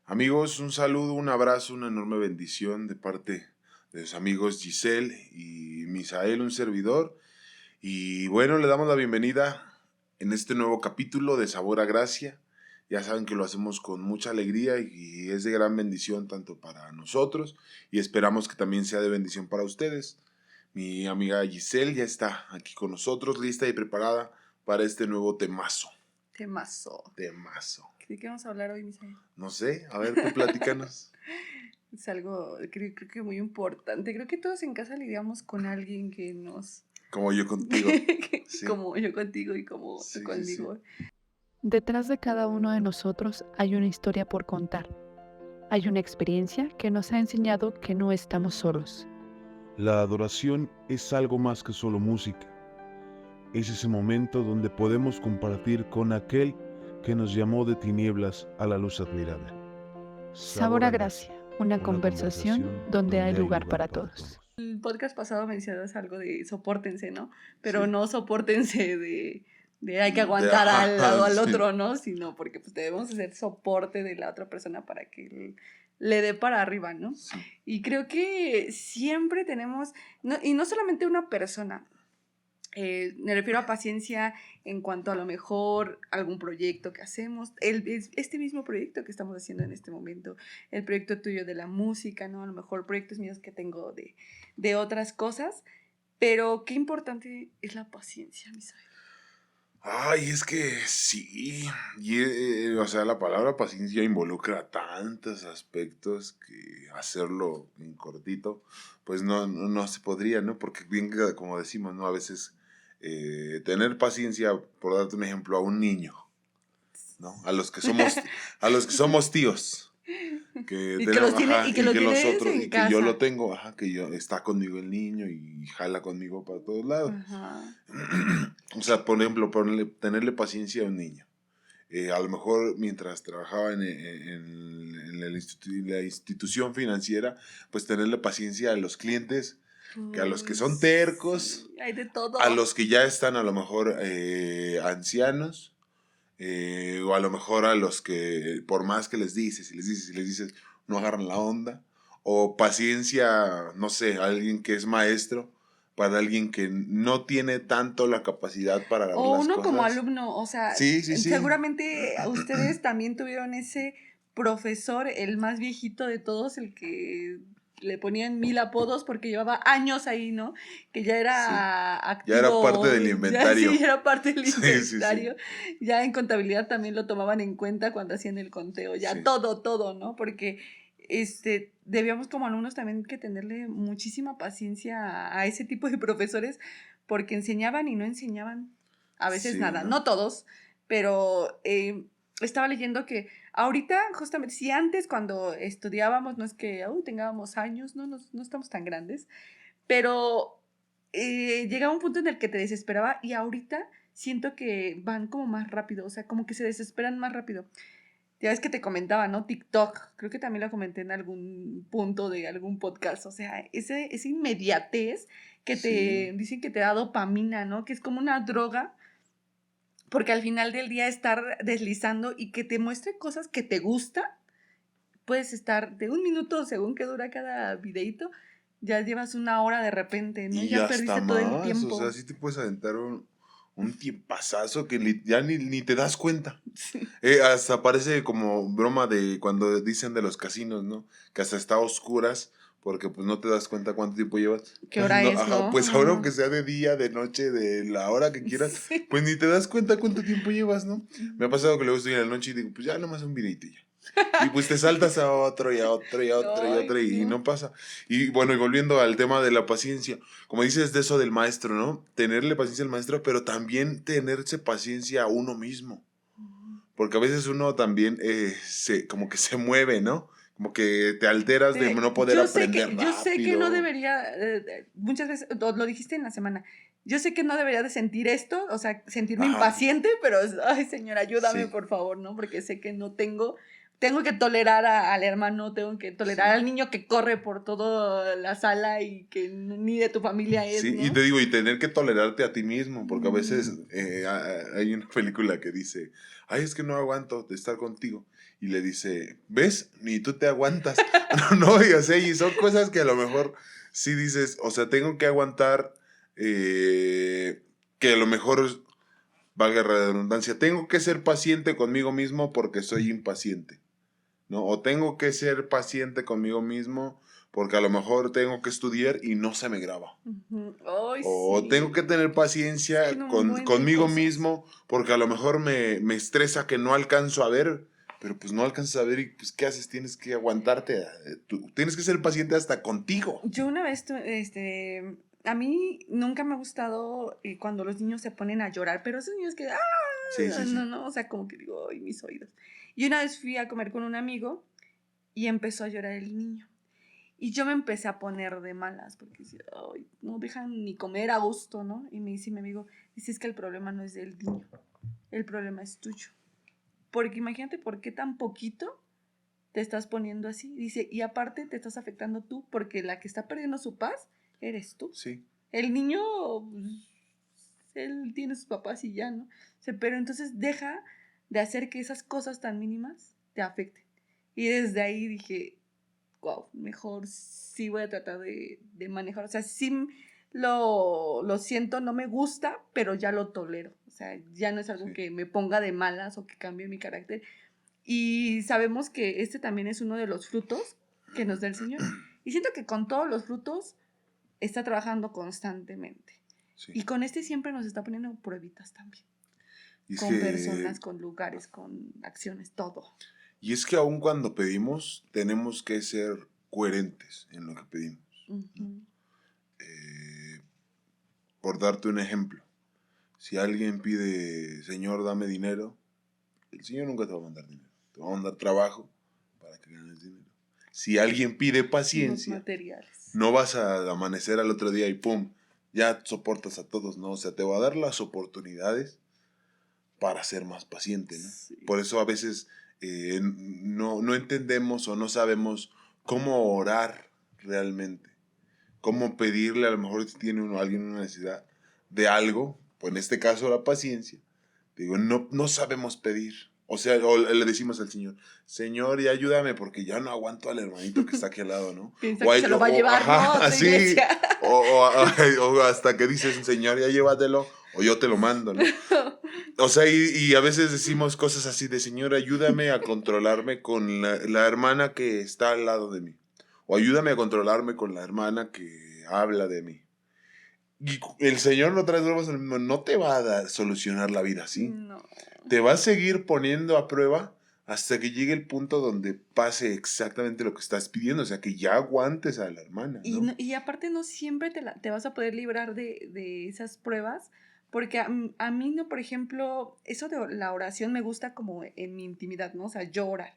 Amigos, un saludo, un abrazo, una enorme bendición de parte de los amigos Giselle y Misael, un servidor. Y bueno, le damos la bienvenida en este nuevo capítulo de Sabor a Gracia. Ya saben que lo hacemos con mucha alegría y es de gran bendición tanto para nosotros y esperamos que también sea de bendición para ustedes. Mi amiga Giselle ya está aquí con nosotros, lista y preparada para este nuevo temazo. Temazo. ¿De qué vamos a hablar hoy, Misael? No sé, a ver, tú platícanos. Es algo, creo que muy importante. Creo que todos en casa lidiamos con alguien que nos... Como yo contigo. Sí. Como yo contigo y como Sí, tú conmigo. sí. Detrás de cada uno de nosotros hay una historia por contar. Hay una experiencia que nos ha enseñado que no estamos solos. La adoración es algo más que solo música. Es ese momento donde podemos compartir con aquel que nos llamó de tinieblas a la luz admirada. Sabor a Gracia, una conversación donde hay lugar para todos. El podcast pasado mencionas algo de sopórtense, ¿no? Pero Sí. no sopórtense de hay que aguantar al lado al otro, ¿no? Sino porque pues debemos hacer soporte de la otra persona para que le dé para arriba, ¿no? Sí. Y creo que siempre tenemos, y no solamente una persona, me refiero a paciencia en cuanto a lo mejor algún proyecto que hacemos, este mismo proyecto que estamos haciendo en este momento, el proyecto tuyo de la música, ¿no? A lo mejor proyectos míos que tengo de otras cosas, pero qué importante es la paciencia, Misael. Ay, es que sí. O sea, la palabra paciencia involucra tantos aspectos que hacerlo en cortito, pues no se podría, ¿no? Porque bien que, como decimos, ¿no? A veces tener paciencia, por darte un ejemplo, a un niño, ¿no? A los que somos tíos. Que Y que los tiene, y que lo tienes en y casa. que yo lo tengo, que está conmigo el niño y jala conmigo para todos lados. Ajá. O sea, por ejemplo, tenerle paciencia a un niño. A lo mejor mientras trabajaba en la institución financiera, pues tenerle paciencia a los clientes, que a los que son tercos, sí, hay de todo. a los que ya están a lo mejor ancianos, o a lo mejor a los que por más que les dices, no agarran la onda, o paciencia, no sé, a alguien que es maestro, para alguien que no tiene tanto la capacidad para agarrar o las uno cosas. como alumno, o sea, Sí. seguramente ustedes también tuvieron ese profesor, el más viejito de todos, el que le ponían 1000 apodos porque llevaba años ahí, ¿no? Que ya era activo. Ya era parte del inventario. Ya era parte del inventario. Sí. Ya en contabilidad también lo tomaban en cuenta cuando hacían el conteo, ya todo, ¿no? Porque debíamos como alumnos también que tenerle muchísima paciencia a ese tipo de profesores porque enseñaban y no enseñaban a veces nada, no todos, pero estaba leyendo que ahorita justamente, si antes cuando estudiábamos, no es que tengábamos años, no estamos tan grandes, pero llegaba un punto en el que te desesperaba y ahorita siento que van como más rápido, o sea, como que se desesperan más rápido. Ya ves que te comentaba, ¿no? TikTok, creo que también lo comenté en algún punto de algún podcast, o sea, esa inmediatez que te dicen que te da dopamina, ¿no? Que es como una droga, porque al final del día estar deslizando y que te muestre cosas que te gustan, puedes estar de un minuto, según que dura cada videito, ya llevas una hora de repente, ¿no? Y ya perdiste todo el tiempo. O sea, sí te puedes aventar un tiempazazo que ya ni te das cuenta. Sí. Hasta parece como broma de cuando dicen de los casinos, ¿no? Que hasta está a oscuras porque pues no te das cuenta cuánto tiempo llevas. ¿Qué hora es, no? Pues ahora aunque sea de día, de noche, de la hora que quieras, Sí. pues ni te das cuenta cuánto tiempo llevas, ¿no? Me ha pasado que luego estoy en la noche y digo, pues ya nomás un videito ya. Y pues te saltas a otro y a otro y a otro y a otro y no pasa. Y bueno, y volviendo al tema de la paciencia, como dices de eso del maestro, ¿no? Tenerle paciencia al maestro, pero también tenerse paciencia a uno mismo. Porque a veces uno también como que se mueve, ¿no? Como que te alteras de no poder aprender rápido. Yo sé que no debería, muchas veces, lo dijiste en la semana, yo sé que no debería de sentir esto, o sea, sentirme impaciente, pero, ay, señor, ayúdame, por favor, ¿no? Porque sé que no tengo que tolerar al hermano, tengo que tolerar al niño que corre por toda la sala y que ni de tu familia es, Sí, ¿no? y te digo, y tener que tolerarte a ti mismo, porque a veces hay una película que dice, ay, es que no aguanto de estar contigo. y le dice, ¿ves? Ni tú te aguantas. No, y, o sea, y son cosas que a lo mejor sí dices, o sea, tengo que aguantar, que a lo mejor, valga la redundancia, tengo que ser paciente conmigo mismo porque soy impaciente, ¿no? O tengo que ser paciente conmigo mismo porque a lo mejor tengo que estudiar y no se me graba. Ujú. Ay, O tengo que sí. tener Es que paciencia no, un buen de conmigo cosas. mismo porque a lo mejor me estresa que no alcanzo a ver, pero pues no alcanzas a ver y pues ¿qué haces? Tienes que aguantarte, tú tienes que ser paciente hasta contigo. Yo una vez, a mí nunca me ha gustado cuando los niños se ponen a llorar, pero esos niños que, Sí, sí, sí. no, o sea, como que digo, ay, mis oídos. Y una vez fui a comer con un amigo y empezó a llorar el niño. Y yo me empecé a poner de malas, porque decía, ay, no dejan ni comer a gusto, ¿no? Y me dice mi amigo, dice, es que el problema no es del niño, el problema es tuyo. Porque imagínate por qué tan poquito te estás poniendo así. Dice, y aparte te estás afectando tú, porque la que está perdiendo su paz eres tú. Sí. El niño, pues, él tiene sus papás y ya, ¿no? O sea, pero entonces deja de hacer que esas cosas tan mínimas te afecten. Y desde ahí dije, wow, mejor sí voy a tratar de manejar. O sea, sí lo siento, no me gusta, pero ya lo tolero. O sea, ya no es algo Sí. que me ponga de malas o que cambie mi carácter. Y sabemos que este también es uno de los frutos que nos da el Señor. Y siento que con todos los frutos está trabajando constantemente. Sí. Y con este siempre nos está poniendo pruebitas también. Y es Con que, personas, con lugares, con acciones, todo. y es que aun cuando pedimos, tenemos que ser coherentes en lo que pedimos. Ujú. Por darte un ejemplo, si alguien pide, Señor, dame dinero, el Señor nunca te va a mandar dinero. Te va a mandar trabajo para que ganes dinero. Si alguien pide Los paciencia, materiales. no vas a amanecer al otro día y pum, ya soportas a todos, ¿no? O sea, te va a dar las oportunidades para ser más paciente, ¿no? Sí. Por eso a veces no entendemos o no sabemos cómo orar realmente, cómo pedirle, a lo mejor si tiene alguien una necesidad de algo, pues en este caso la paciencia, digo, no sabemos pedir. O sea, o le decimos al Señor, Señor, y ayúdame porque ya no aguanto al hermanito que está aquí al lado, ¿no? Piensa que se lo va a llevar, ajá, ¿no? A otra así, iglesia. o hasta que dices, Señor, ya llévatelo, o yo te lo mando, ¿no? O sea, y a veces decimos cosas así de, Señor, ayúdame a controlarme con la hermana que está al lado de mí. O ayúdame a controlarme con la hermana que habla de mí. Y el Señor no trae nuevas, no te va a solucionar la vida así. No. Te va a seguir poniendo a prueba hasta que llegue el punto donde pase exactamente lo que estás pidiendo. O sea, que ya aguantes a la hermana, Y, ¿no? y aparte no siempre te vas a poder librar de esas pruebas, porque a mí, no, por ejemplo, eso de la oración me gusta como en mi intimidad, ¿no? O sea, yo orar.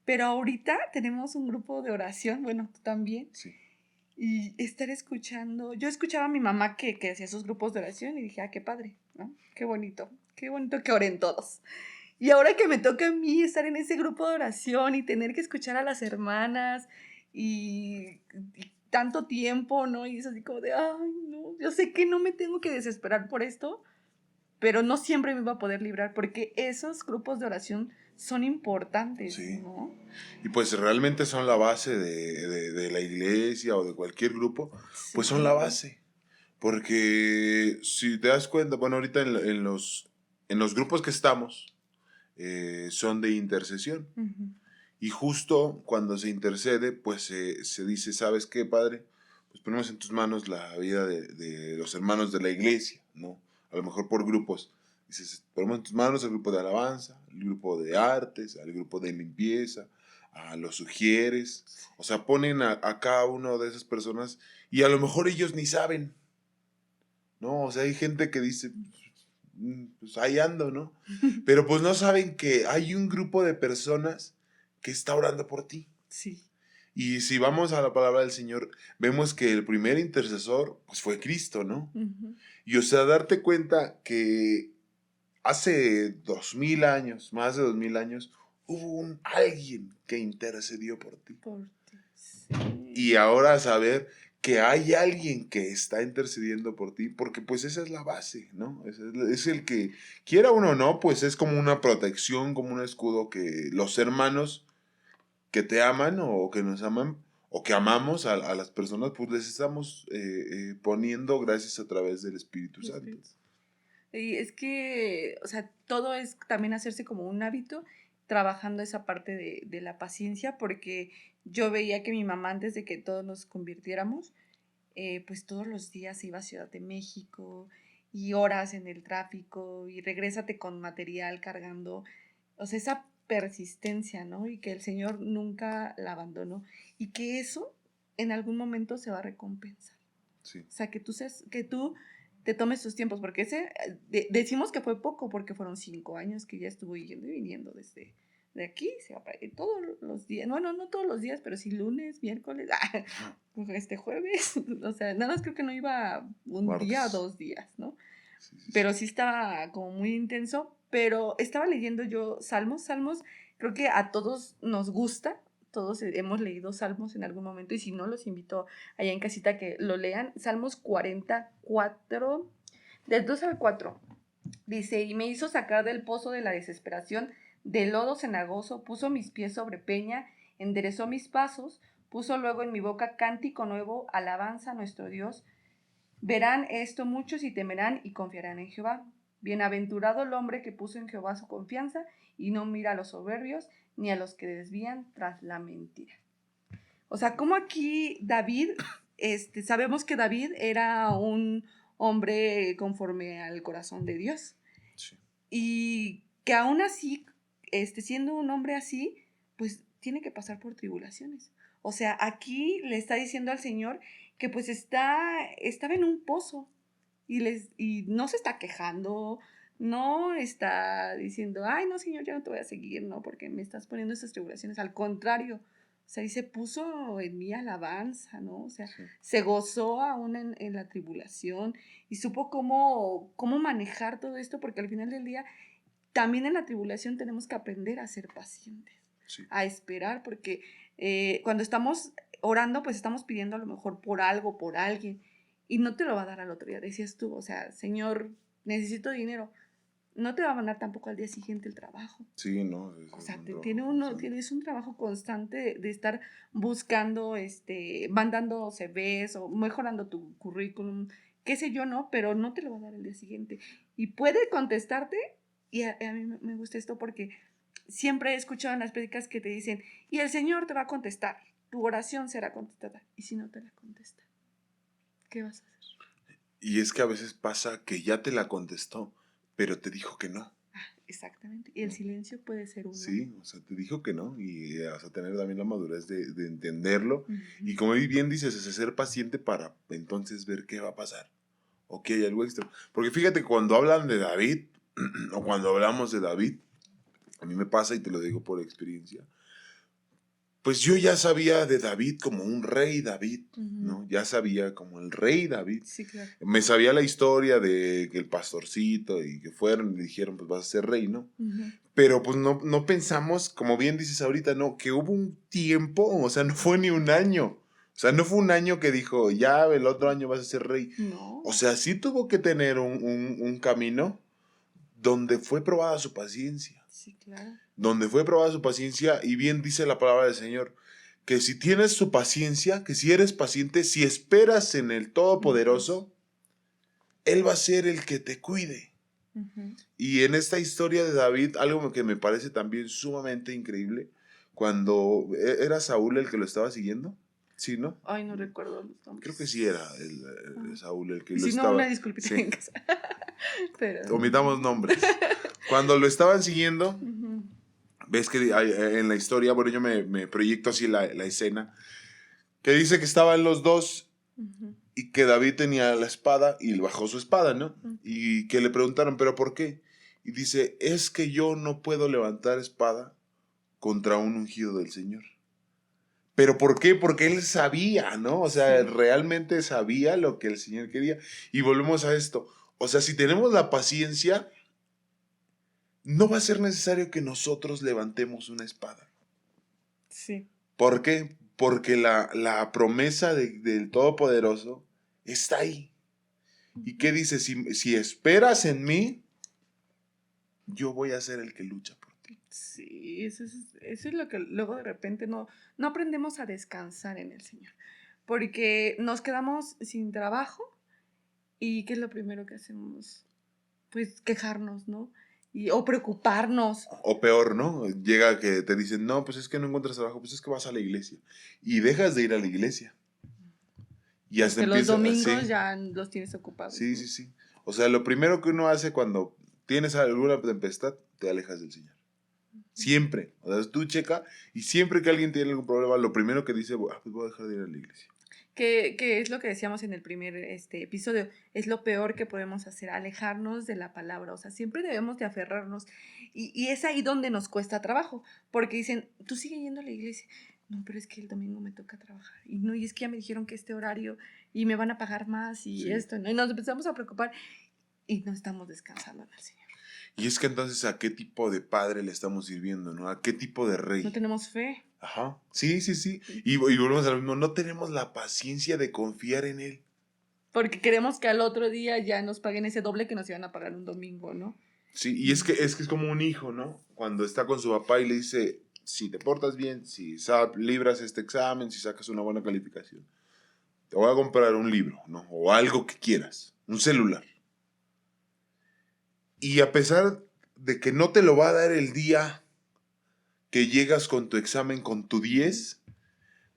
Pero ahorita tenemos un grupo de oración, bueno, tú también, Sí. y estar escuchando. Yo escuchaba a mi mamá que hacía esos grupos de oración y dije, ah, qué padre, ¿no? Qué bonito que oren todos. Y ahora que me toca a mí estar en ese grupo de oración y tener que escuchar a las hermanas y tanto tiempo, ¿no? Y es así como de, ay, no, yo sé que no me tengo que desesperar por esto, pero no siempre me va a poder librar porque esos grupos de oración son importantes, Sí. ¿no? Y pues realmente son la base de la iglesia o de cualquier grupo, pues son la base. Porque si te das cuenta, bueno, ahorita en los grupos que estamos, son de intercesión. Ujú. Y justo cuando se intercede, pues se dice, ¿sabes qué, Padre? Pues ponemos en tus manos la vida de los hermanos de la iglesia, ¿no? A lo mejor por grupos. Dices, ponemos en tus manos el grupo de alabanza, el grupo de artes, el grupo de limpieza, a los sugieres. O sea, ponen a cada uno de esas personas y a lo mejor ellos ni saben, ¿no? O sea, hay gente que dice, pues ahí ando, ¿no? Pero pues no saben que hay un grupo de personas que está orando por ti. Sí. Y si vamos a la palabra del Señor, vemos que el primer intercesor pues fue Cristo, ¿no? Ujú. Y o sea, darte cuenta que hace 2000 años, más de 2000 años, hubo alguien que intercedió por ti. Por ti. Sí. Y ahora saber que hay alguien que está intercediendo por ti, porque pues esa es la base, ¿no? Es el que, quiera uno o no, pues es como una protección, como un escudo que los hermanos que te aman o que nos aman o que amamos a las personas, pues les estamos poniendo gracias a través del Espíritu Santo. Y es que, o sea, todo es también hacerse como un hábito, trabajando esa parte de la paciencia, porque yo veía que mi mamá, antes de que todos nos convirtiéramos, pues todos los días iba a Ciudad de México y horas en el tráfico y regrésate con material cargando, o sea, esa persistencia, ¿no? Y que el Señor nunca la abandonó y que eso en algún momento se va a recompensar. Sí. O sea, que tú te tomes tus tiempos, porque decimos que fue poco, porque fueron 5 años que ya estuvo yendo y viniendo desde de aquí, se va para allá, todos los días, bueno, no todos los días, pero sí lunes, miércoles, jueves, o sea, nada más creo que no iba un Martes. día o 2 días, ¿no? Sí. Pero sí estaba como muy intenso, pero estaba leyendo yo Salmos, creo que a todos nos gusta, todos hemos leído Salmos en algún momento, y si no, los invito allá en casita que lo lean. Salmos 44, del 2 al 4, dice: y me hizo sacar del pozo de la desesperación, del lodo cenagoso, puso mis pies sobre peña, enderezó mis pasos, puso luego en mi boca cántico nuevo, alabanza a nuestro Dios. Verán esto muchos y temerán y confiarán en Jehová. Bienaventurado el hombre que puso en Jehová su confianza y no mira a los soberbios ni a los que desvían tras la mentira. O sea, como aquí David, sabemos que David era un hombre conforme al corazón de Dios. Sí. Y que aún así, siendo un hombre así, pues tiene que pasar por tribulaciones. O sea, aquí le está diciendo al Señor que pues estaba en un pozo y no se está quejando, no está diciendo, ay, no, Señor, ya no te voy a seguir, no, porque me estás poniendo estas tribulaciones. Al contrario, o sea, y se puso en mi alabanza, ¿no? O sea, Sí. se gozó aún en la tribulación y supo cómo manejar todo esto, porque al final del día, también en la tribulación tenemos que aprender a ser pacientes, Sí. a esperar, porque cuando estamos orando, pues estamos pidiendo a lo mejor por algo, por alguien, y no te lo va a dar al otro día. Decías tú, o sea, Señor, necesito dinero. No te va a mandar tampoco al día siguiente el trabajo. Sí, no. O sea, tienes un trabajo constante de estar buscando, mandando CVs o mejorando tu currículum, qué sé yo, ¿no? Pero no te lo va a dar el día siguiente. Y puede contestarte, y a mí me gusta esto porque siempre he escuchado en las prédicas que te dicen, y el Señor te va a contestar, tu oración será contestada. Y si no te la contesta, ¿qué vas a hacer? Y es que a veces pasa que ya te la contestó, pero te dijo que no. Exactamente. Y el silencio puede ser un no. Sí, o sea, te dijo que no y vas a tener también la madurez de entenderlo. Ujú. Y como bien dices, es ser paciente para entonces ver qué va a pasar o que hay algo extra. Porque fíjate, cuando hablan de David o cuando hablamos de David, a mí me pasa y te lo digo por experiencia, pues yo ya sabía de David como un rey David, ¿no? Ya sabía como el rey David. Sí, claro. Me sabía la historia de que el pastorcito y que fueron y le dijeron, pues vas a ser rey, ¿no? Ujú. Pero pues no pensamos, como bien dices ahorita, no, que hubo un tiempo, o sea, no fue ni un año. O sea, no fue un año que dijo, ya el otro año vas a ser rey. No. O sea, sí tuvo que tener un camino donde fue probada su paciencia. Sí, claro. Donde fue probada su paciencia, y bien dice la palabra del Señor, que si tienes su paciencia, que si eres paciente, si esperas en el Todopoderoso, Él va a ser el que te cuide. Ujú. Y en esta historia de David, algo que me parece también sumamente increíble, cuando era Saúl el que lo estaba siguiendo, ¿sí, no? Ay, no recuerdo los nombres. Creo que sí era el Saúl el que lo Si estaba. no, una disculpita Sí. en casa. Pero... Omitamos nombres. Cuando lo estaban siguiendo, Ujú. ves que en la historia, bueno, yo me proyecto así la escena, que dice que estaban los dos Ujú. y que David tenía la espada y bajó su espada, ¿no? Ujú. Y que le preguntaron, ¿pero por qué? Y dice, es que yo no puedo levantar espada contra un ungido del Señor. ¿Pero por qué? Porque él sabía, ¿no? O sea, Sí. realmente sabía lo que el Señor quería. Y volvemos a esto. O sea, si tenemos la paciencia, no va a ser necesario que nosotros levantemos una espada. Sí. ¿Por qué? porque la promesa del Todopoderoso está ahí. ¿Y qué dice? Si esperas en mí, yo voy a ser el que lucha por ti. Sí, eso es lo que luego de repente no aprendemos a descansar en el Señor. Porque nos quedamos sin trabajo y ¿qué es lo primero que hacemos? Pues quejarnos, ¿no? O preocuparnos. O peor, ¿no? Llega que te dicen, no, pues es que no encuentras trabajo, pues es que vas a la iglesia. Y dejas de ir a la iglesia. Y hasta Que los empieza domingos así. ya los tienes ocupados. Sí, ¿no? sí, sí. O sea, lo primero que uno hace cuando tienes alguna tempestad, te alejas del Señor. Siempre. O sea, tú checa y siempre que alguien tiene algún problema, lo primero que dice, pues voy a dejar de ir a la iglesia. Que es lo que decíamos en el primer episodio, es lo peor que podemos hacer, alejarnos de la palabra, o sea, siempre debemos de aferrarnos y es ahí donde nos cuesta trabajo, porque dicen, tú sigue yendo a la iglesia, no, pero es que el domingo me toca trabajar, y no, y es que ya me dijeron que este horario y me van a pagar más y Sí. esto, ¿no? Y nos empezamos a preocupar y no estamos descansando en el Señor. Y es que entonces, ¿a qué tipo de padre le estamos sirviendo, no? ¿A qué tipo de rey? No tenemos fe. Ajá. Sí, sí, sí. Y volvemos a lo mismo. No tenemos la paciencia de confiar en Él. Porque queremos que al otro día ya nos paguen ese doble que nos iban a pagar un domingo, ¿no? Sí, y es que es como un hijo, ¿no? Cuando está con su papá y le dice, si te portas bien, si libras este examen, si sacas una buena calificación, te voy a comprar un libro, ¿no? O algo que quieras, un celular. Y a pesar de que no te lo va a dar el día que llegas con tu examen con tu 10,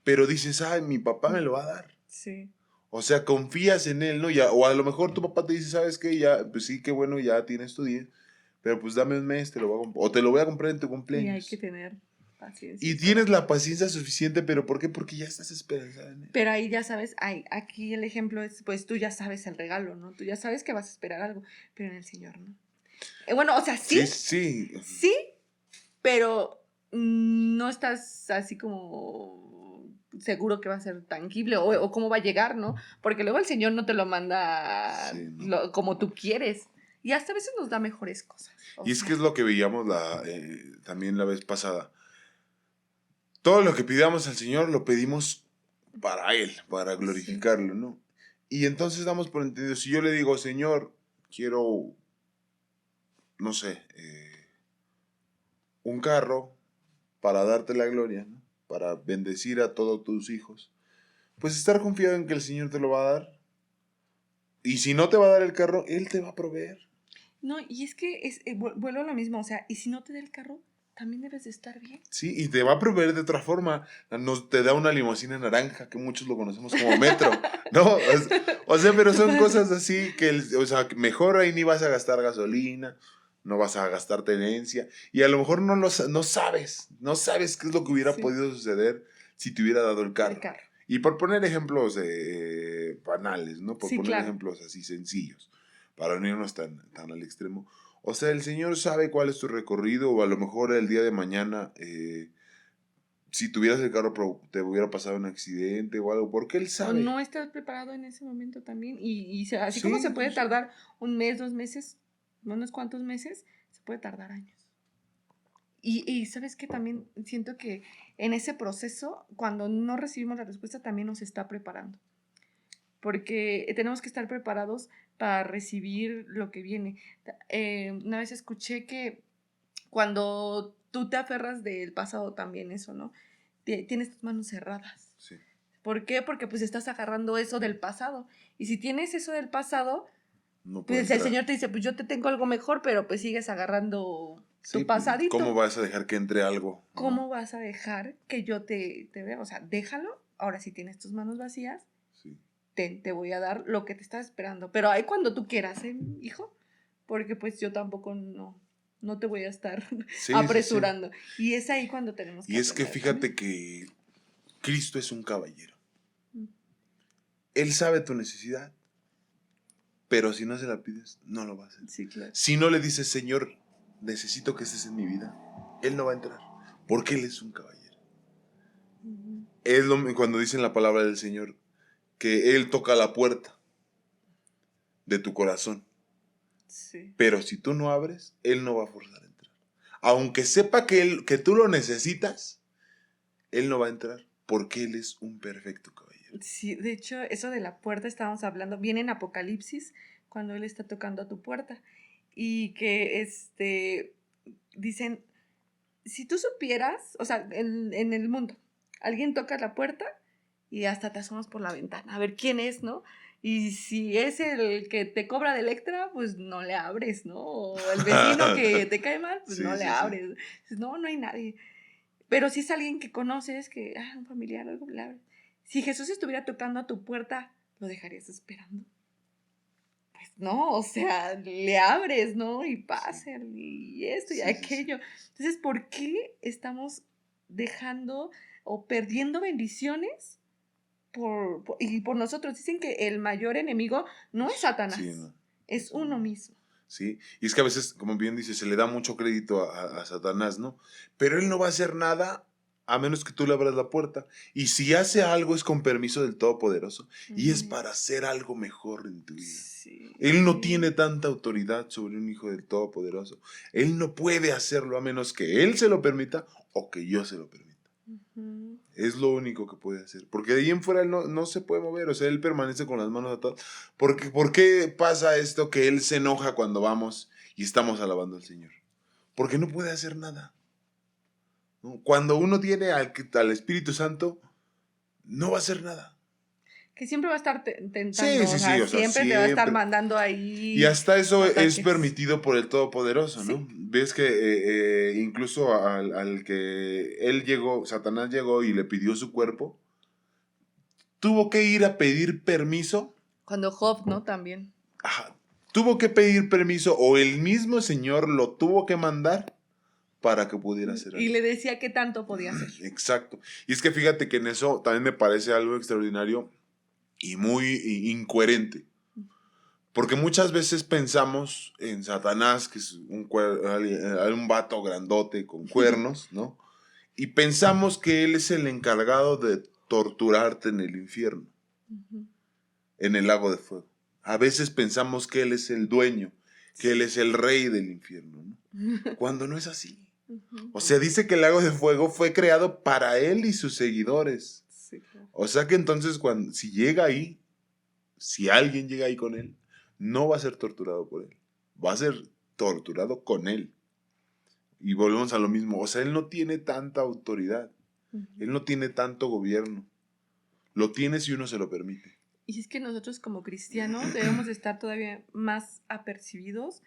pero dices, ay, mi papá me lo va a dar. Sí. O sea, confías en él, ¿no? Ya, o a lo mejor tu papá te dice, ¿sabes qué? Ya, pues sí, qué bueno, ya tienes tu 10, pero pues dame un mes, te lo voy a comprar, o te lo voy a comprar en tu Y cumpleaños. hay que tener paciencia. Y tienes la paciencia suficiente, pero ¿por qué? Porque ya estás esperanzada en él. Pero ahí ya sabes, aquí el ejemplo es, pues tú ya sabes el regalo, ¿no? Tú ya sabes que vas a esperar algo, pero en el Señor no. Bueno, o sea, sí, Sí. sí, pero no estás así como seguro que va a ser tangible o cómo va a llegar, ¿no? Porque luego el Señor no te lo manda Sí, ¿no? como tú quieres. Y hasta a veces nos da mejores cosas. Y es que es lo que veíamos también la vez pasada. Todo lo que pidamos al Señor lo pedimos para Él, para glorificarlo, ¿no? Y entonces damos por entendido, si yo le digo, Señor, quiero, no sé, un carro para darte la gloria, ¿no? Para bendecir a todos tus hijos, pues estar confiado en que el Señor te lo va a dar. Y si no te va a dar el carro, Él te va a proveer. No, y es que vuelvo a lo mismo, o sea, y si no te da el carro, también debes de estar bien. Sí, y te va a proveer de otra forma. Te da una limusina naranja, que muchos lo conocemos como metro, ¿no? O sea, pero son cosas así que, o sea, mejor ahí ni vas a gastar gasolina, no vas a gastar tenencia, y a lo mejor no sabes qué es lo que hubiera Sí. podido suceder si te hubiera dado el carro. El carro. Y por poner ejemplos banales, ¿no? Por Sí, poner claro. ejemplos así sencillos, para no irnos tan al extremo. O sea, el Señor sabe cuál es tu recorrido, o a lo mejor el día de mañana, si tuvieras el carro, te hubiera pasado un accidente o algo, porque Él O sabe. no estás preparado en ese momento también. Así Sí, como se puede sí. tardar un mes, 2 meses, unos cuantos meses, se puede tardar años. Y sabes que también siento que en ese proceso, cuando no recibimos la respuesta, también nos está preparando. Porque tenemos que estar preparados para recibir lo que viene. Una vez escuché que cuando tú te aferras del pasado también eso, ¿no? Tienes tus manos cerradas. Sí. ¿Por qué? Porque pues estás agarrando eso del pasado. Y si tienes eso del pasado, No puede pues el entrar. Señor te dice, pues yo te tengo algo mejor, pero pues sigues agarrando Sí, tu pasadito. ¿Cómo vas a dejar que entre algo? ¿Cómo vas a dejar que yo te vea? O sea, déjalo. Ahora si tienes tus manos vacías, Sí. te voy a dar lo que te estás esperando. Pero ahí cuando tú quieras, hijo, porque pues yo tampoco no te voy a estar Sí, apresurando. Y es ahí cuando tenemos que Y es que aprender fíjate también. que Cristo es un caballero. Mm. Él sabe tu necesidad, pero si no se la pides, no lo va a hacer. Sí, claro. Si no le dices, Señor, necesito que estés en mi vida, Él no va a entrar, porque Él es un caballero. Ujú. Es cuando dicen la palabra del Señor, que Él toca la puerta de tu corazón, Sí. pero si tú no abres, Él no va a forzar a entrar. Aunque sepa que tú lo necesitas, Él no va a entrar, porque Él es un perfecto caballero. Sí, de hecho, eso de la puerta estábamos hablando, viene en Apocalipsis, cuando Él está tocando a tu puerta, y que dicen, si tú supieras, o sea, en el mundo, alguien toca la puerta y hasta te asomas por la ventana a ver quién es, ¿no? Y si es el que te cobra de Electra, pues no le abres, ¿no? O el vecino que te cae mal, pues Sí, no le sí, sí. abres. Dices, no, no hay nadie. Pero si es alguien que conoces, un familiar, algo, le abres. Si Jesús estuviera tocando a tu puerta, ¿lo dejarías esperando? Pues no, o sea, le abres, ¿no? Y pase, y esto y Sí, sí, sí. aquello. Entonces, ¿por qué estamos dejando o perdiendo bendiciones y por nosotros? Dicen que el mayor enemigo no es Satanás, Sí, no. es uno mismo. Sí, y es que a veces, como bien dice, se le da mucho crédito a Satanás, ¿no? Pero él no va a hacer nada a menos que tú le abras la puerta. Y si hace algo es con permiso del Todopoderoso y es para hacer algo mejor en tu vida. Sí. Él no tiene tanta autoridad sobre un hijo del Todopoderoso. Él no puede hacerlo a menos que él se lo permita o que yo se lo permita. Ujú. Es lo único que puede hacer. Porque de ahí en fuera él no se puede mover. O sea, él permanece con las manos atadas. ¿Por qué pasa esto que él se enoja cuando vamos y estamos alabando al Señor? Porque no puede hacer nada, ¿no? Cuando uno tiene al Espíritu Santo, no va a hacer nada. Que siempre va a estar tentando, Sí, o sea, sea, siempre te va a estar siempre. mandando Y ahí hasta eso es ataques. permitido por el Todopoderoso, ¿no? Sí. Ves que incluso al que él llegó, Satanás llegó y le pidió su cuerpo, tuvo que ir a pedir permiso. Cuando Job, ¿no? También. Ajá, tuvo que pedir permiso o el mismo Señor lo tuvo que mandar para que pudiera hacer Y algo. le decía qué tanto podía hacer. Exacto. Y es que fíjate que en eso también me parece algo extraordinario y muy incoherente. Porque muchas veces pensamos en Satanás, que es un vato grandote con cuernos, ¿no? Y pensamos que él es el encargado de torturarte en el infierno, Ujú. en el lago de fuego. A veces pensamos que él es el dueño, que él es el rey del infierno, ¿no? Cuando no es así. Ujú. O sea, dice que el lago de fuego fue creado para él y sus seguidores. Sí, claro. O sea que entonces si llega ahí, si alguien llega ahí con él, no va a ser torturado por él, va a ser torturado con él. Y volvemos a lo mismo, o sea, él no tiene tanta autoridad, Ujú. él no tiene tanto gobierno, lo tiene si uno se lo permite. Y es que nosotros como cristianos debemos de estar todavía más apercibidos,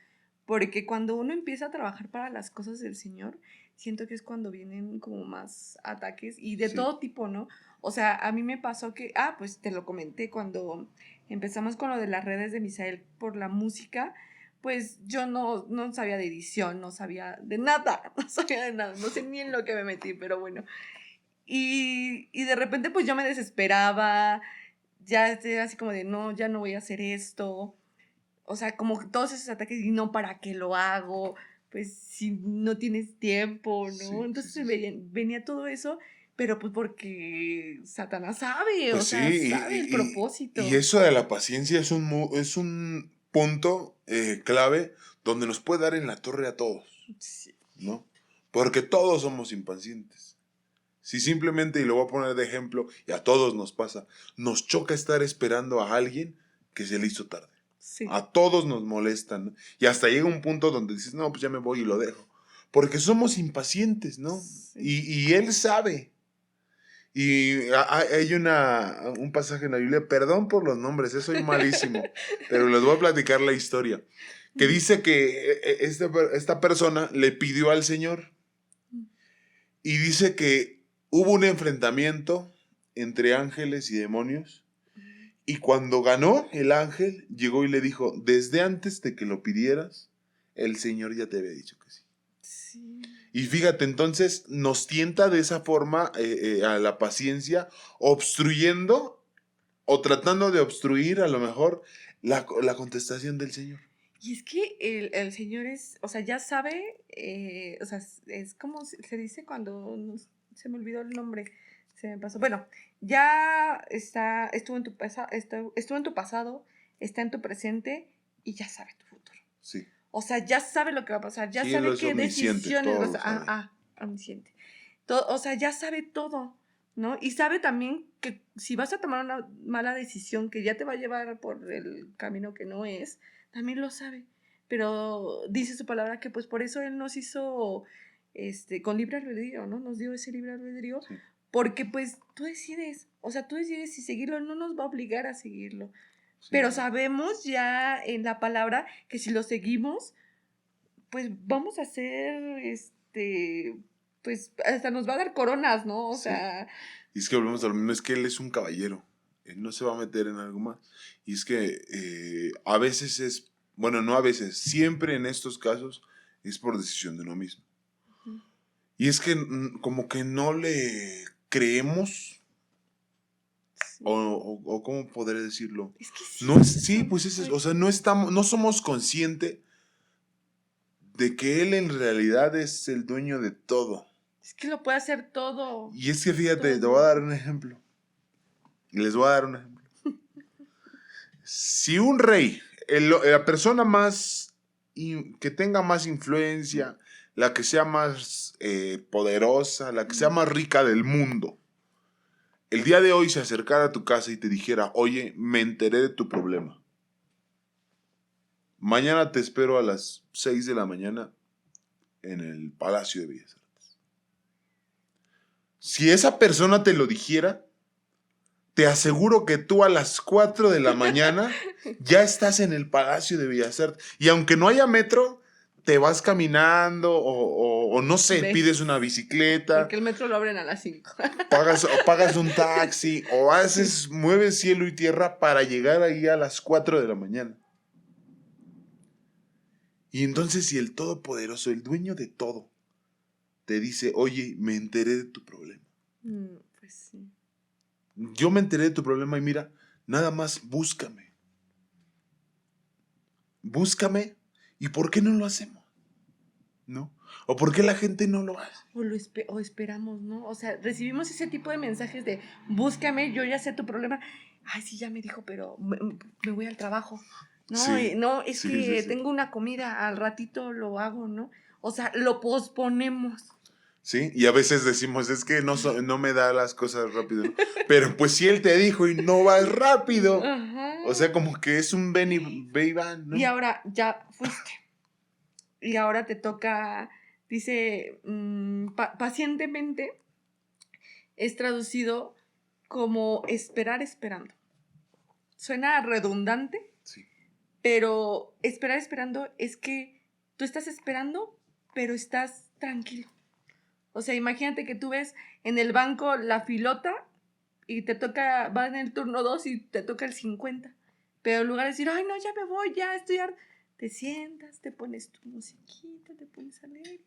porque cuando uno empieza a trabajar para las cosas del Señor, siento que es cuando vienen como más ataques y de Sí. todo tipo, ¿no? O sea, a mí me pasó que, pues te lo comenté cuando empezamos con lo de las redes de Misael por la música, pues yo no sabía de edición, no sabía de nada, no sabía de nada, no sé ni en lo que me metí, pero bueno. Y de repente pues yo me desesperaba, ya era así como de, no, ya no voy a hacer esto. O sea, como que todos esos ataques, y no, ¿para qué lo hago? Pues si no tienes tiempo, ¿no? Sí, Entonces sí, sí, venía todo eso, pero pues porque Satanás sabe, Pues o sea, sí, sabe el propósito. y eso de la paciencia es un punto clave donde nos puede dar en la torre a todos, Sí. ¿no? Porque todos somos impacientes. Si simplemente, y lo voy a poner de ejemplo, y a todos nos pasa, nos choca estar esperando a alguien que se le hizo tarde. Sí. A todos nos molestan, ¿no? Y hasta llega un punto donde dices, no, pues ya me voy y lo dejo. Porque somos impacientes, ¿no? Sí. Y él sabe. Y hay un pasaje en la Biblia, perdón por los nombres, soy malísimo, pero les voy a platicar la historia, que dice que esta persona le pidió al Señor y dice que hubo un enfrentamiento entre ángeles y demonios y cuando ganó el ángel, llegó y le dijo, desde antes de que lo pidieras, el Señor ya te había dicho que sí. Sí. Y fíjate, entonces nos tienta de esa forma a la paciencia, obstruyendo o tratando de obstruir a lo mejor la contestación del Señor. Y es que el Señor o sea, ya sabe, o sea, es como se dice cuando, se me olvidó el nombre, se me pasó. Bueno, ya estuvo en tu pasado, está en tu presente y ya sabe tu futuro. Sí. O sea, ya sabe lo que va a pasar, ya Sí, sabe él es qué omnisciente, decisiones todo vas lo sabe. omnisciente. O sea, ya sabe todo, ¿no? Y sabe también que si vas a tomar una mala decisión que ya te va a llevar por el camino que no es, también lo sabe. Pero dice su palabra que pues por eso Él nos hizo con libre albedrío, ¿no? Nos dio ese libre albedrío, Sí. porque pues tú decides, o sea, tú decides si seguirlo, Él no nos va a obligar a seguirlo. Sí. Pero sabemos ya en la palabra que si lo seguimos, pues vamos a hacer, pues hasta nos va a dar coronas, ¿no? O Sí. sea, Y es que volvemos a lo mismo, es que él es un caballero. Él no se va a meter en algo más. Y es que a veces bueno, no a veces, siempre en estos casos es por decisión de uno mismo. Ujú. Y es que como que no le creemos, sí. o ¿cómo podré decirlo? Es que sí. No es, sí, ¿no? pues es, Pues, o sea, no somos conscientes de que él en realidad es el dueño de todo. es que lo puede hacer todo. Y es que fíjate, te Todo. voy a dar un ejemplo. Les voy a dar un ejemplo. Si un rey, la persona más que tenga más influencia, la que sea más poderosa, la que sea más rica del mundo, el día de hoy se acercara a tu casa y te dijera, oye, me enteré de tu problema. Mañana te espero a las 6 de la mañana en el Palacio de Bellas Artes. Si esa persona te lo dijera, te aseguro que tú a las 4 de la mañana ya estás en el Palacio de Bellas Artes. Y aunque no haya metro, te vas caminando o no sé, ¿Ves? pides una bicicleta, Porque el metro lo abren a las 5. pagas un taxi o mueves cielo y tierra para llegar ahí a las 4 de la mañana. Y entonces si el Todopoderoso, el dueño de todo, te dice, oye, me enteré de tu problema. Pues sí. Yo me enteré de tu problema y mira, nada más búscame. Búscame. ¿Y por qué no lo hacemos? ¿No? ¿O por qué la gente no lo hace? O esperamos, ¿no? O sea, recibimos ese tipo de mensajes de búscame, yo ya sé tu problema. Ay, sí, ya me dijo, pero me voy al trabajo. No, Sí, no, es sí, que sí. tengo una comida, al ratito lo hago, ¿no? O sea, lo posponemos. Sí, y a veces decimos, es que no me da las cosas rápido, ¿no? Pero pues si él te dijo y no vas rápido, Ajá. o sea, como que es un ven y van, ¿no? Y ahora ya fuiste. Y ahora te toca, dice, pacientemente es traducido como esperar esperando. Suena redundante, Sí, pero esperar esperando es que tú estás esperando, pero estás tranquilo. O sea, imagínate que tú ves en el banco la filota y te toca, va en el turno 2 y te toca el 50. Pero en lugar de decir, ay, no, ya me voy, ya estoy harta, te sientas, te pones tu musiquita, te pones alegre.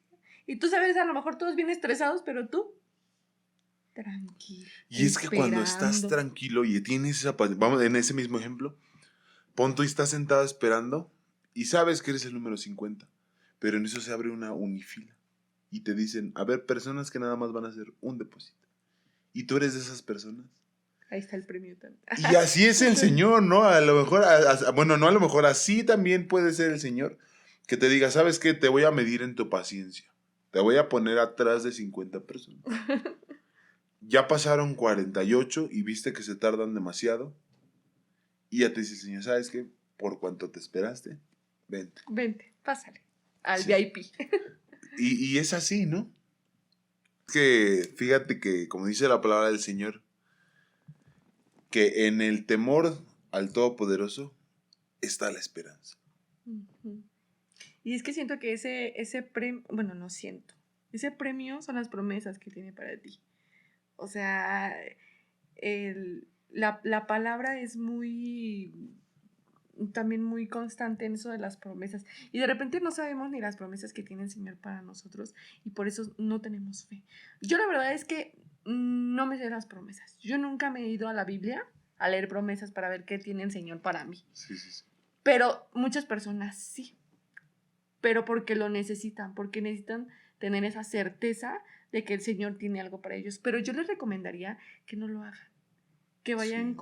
Y tú sabes, a lo mejor todos bien estresados, pero tú, tranquilo. y es que cuando estás esperando. tranquilo y tienes esa paz, vamos, en ese mismo ejemplo, pon tú y estás sentado esperando y sabes que eres el número 50, pero en eso se abre una unifila y te dicen, a ver, personas que nada más van a hacer un depósito. Y tú eres de esas personas. Ahí está el premio también. Y así es el Señor, ¿no? A lo mejor, bueno, no a lo mejor, así también puede ser el Señor. Que te diga, ¿sabes qué? Te voy a medir en tu paciencia. Te voy a poner atrás de 50 personas. Ya pasaron 48 y viste que se tardan demasiado. Y ya te dice el Señor, ¿sabes qué? Por cuanto te esperaste, vente. Vente, pásale al Sí. VIP. Y es así, ¿no? Es que fíjate que, como dice la palabra del Señor, que en el temor al Todopoderoso está la esperanza. Ujú. Y es que siento que ese premio, bueno, no siento, ese premio son las promesas que tiene para ti. O sea, la palabra es también muy constante en eso de las promesas. Y de repente no sabemos ni las promesas que tiene el Señor para nosotros y por eso no tenemos fe. Yo la verdad es que no me sé las promesas. Yo nunca me he ido a la Biblia a leer promesas para ver qué tiene el Señor para mí. Sí, sí, sí. Pero muchas personas sí. Pero porque lo necesitan, porque necesitan tener esa certeza de que el Señor tiene algo para ellos. Pero yo les recomendaría que no lo hagan, que vayan Sí.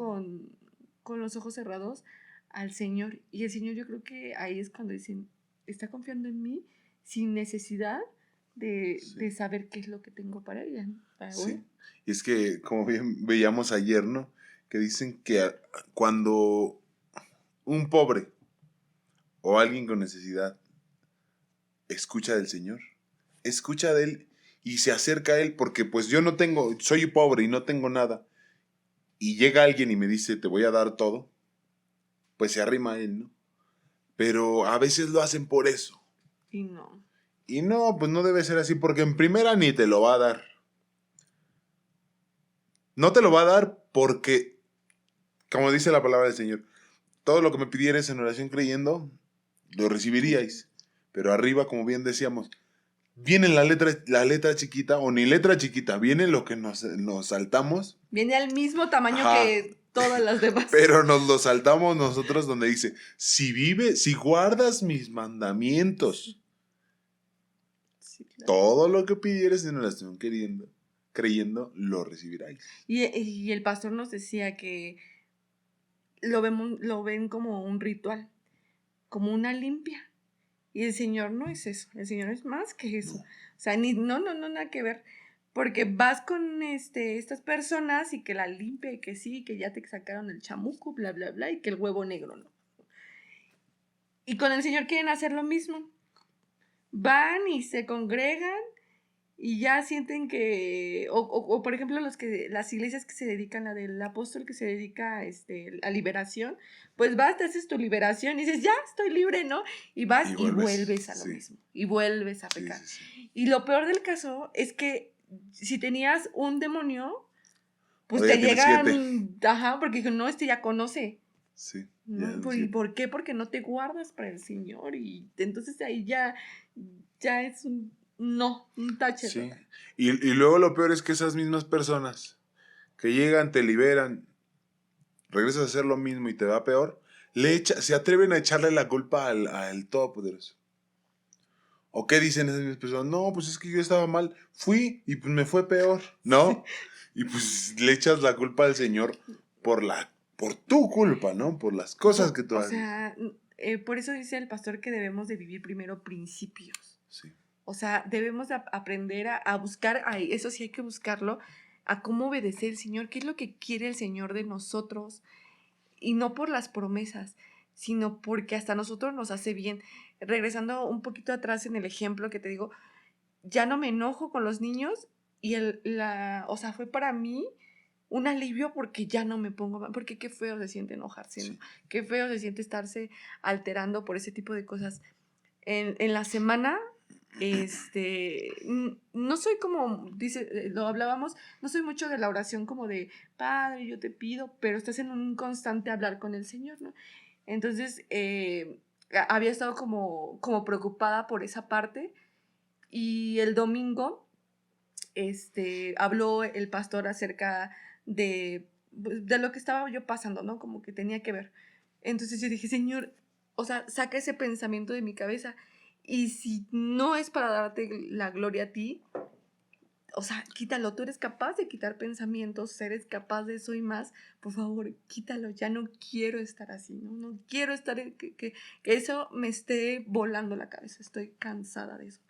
con los ojos cerrados al Señor. Y el Señor, yo creo que ahí es cuando dicen, está confiando en mí sin necesidad de saber qué es lo que tengo para ella, ¿no? Para Sí. uno. Y es que, como bien veíamos ayer, ¿no? Que dicen que cuando un pobre o alguien con necesidad escucha del Señor, escucha de Él y se acerca a Él, porque pues yo no tengo, soy pobre y no tengo nada, y llega alguien y me dice, te voy a dar todo, pues se arrima a Él, ¿no? Pero a veces lo hacen por eso. Y no. Y no, pues no debe ser así, porque en primera ni te lo va a dar. No te lo va a dar porque, como dice la palabra del Señor, todo lo que me pidierais en oración creyendo, lo recibiríais. Pero arriba, como bien decíamos, viene la letra chiquita, o ni letra chiquita, viene lo que nos saltamos. Viene al mismo tamaño Ajá. que todas las demás. Pero nos lo saltamos nosotros, donde dice, si guardas mis mandamientos, Sí, claro. todo lo que pidieres en oración creyendo, lo recibiráis. Y el pastor nos decía que lo ven como un ritual, como una limpia. Y el Señor no es eso, el Señor es más que eso. O sea, no, nada que ver. Porque vas con estas personas y que la limpia y que sí, que ya te sacaron el chamuco, bla, bla, bla, y que el huevo negro, ¿no? Y con el Señor quieren hacer lo mismo. Van y se congregan y ya sienten que, o por ejemplo las iglesias que se dedican, la del apóstol que se dedica a liberación, pues vas, te haces tu liberación y dices, ya estoy libre, ¿no? Y vas y vuelves a lo mismo, y vuelves a pecar. Sí. Y lo peor del caso es que si tenías un demonio, pues Ahora te ya tienes llegan, porque no, ya conoce. Sí. ¿No? ¿Y por qué? Porque no te guardas para el Señor y entonces ahí ya es un tache. Sí. Y luego lo peor es que esas mismas personas que llegan, te liberan, regresas a hacer lo mismo y te va peor, se atreven a echarle la culpa al Todopoderoso. ¿O qué dicen esas mismas personas? No, pues es que yo estaba mal, fui y pues me fue peor, ¿no? Y pues le echas la culpa al Señor por tu culpa, ¿no? Por las cosas que tú haces. O sea, por eso dice el pastor que debemos de vivir primero principios. Sí. O sea, debemos de aprender a buscar, eso sí hay que buscarlo, a cómo obedecer al Señor, qué es lo que quiere el Señor de nosotros, y no por las promesas, sino porque hasta a nosotros nos hace bien. Regresando un poquito atrás en el ejemplo que te digo, ya no me enojo con los niños y o sea, fue para mí un alivio porque ya no me pongo mal, porque qué feo se siente enojarse, ¿no? Sí. Qué feo se siente estarse alterando por ese tipo de cosas. En la semana, no soy como, lo hablábamos, no soy mucho de la oración como de, Padre, yo te pido, pero estás en un constante hablar con el Señor, ¿no? Entonces, había estado como preocupada por esa parte y el domingo, habló el pastor acerca de lo que estaba yo pasando, ¿no? Como que tenía que ver. Entonces yo dije, Señor, o sea, saca ese pensamiento de mi cabeza. Y si no es para darte la gloria a ti, o sea, quítalo. Tú eres capaz de quitar pensamientos, eres capaz de eso y más. Por favor, quítalo. Ya no quiero estar así, ¿no? No quiero estar, que eso me esté volando la cabeza. Estoy cansada de eso.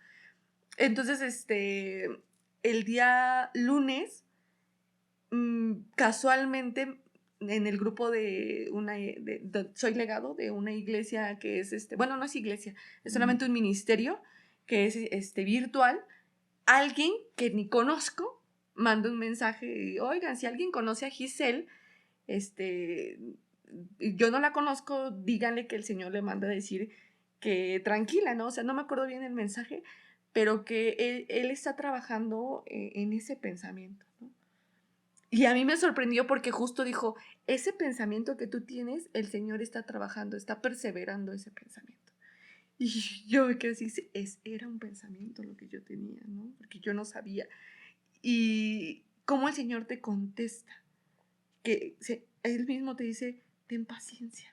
Entonces, el día lunes, casualmente, en el grupo soy legado de una iglesia que es, bueno, no es iglesia, es solamente un ministerio que es virtual. Alguien que ni conozco manda un mensaje, oigan, si alguien conoce a Giselle, yo no la conozco, díganle que el Señor le manda a decir que tranquila, ¿no? O sea, no me acuerdo bien el mensaje, pero que él está trabajando en ese pensamiento, ¿no? Y a mí me sorprendió porque justo dijo, ese pensamiento que tú tienes, el Señor está trabajando, está perseverando ese pensamiento. Y yo me quedé así, era un pensamiento lo que yo tenía, ¿no? Porque yo no sabía. Y cómo el Señor te contesta, que él mismo te dice, ten paciencia.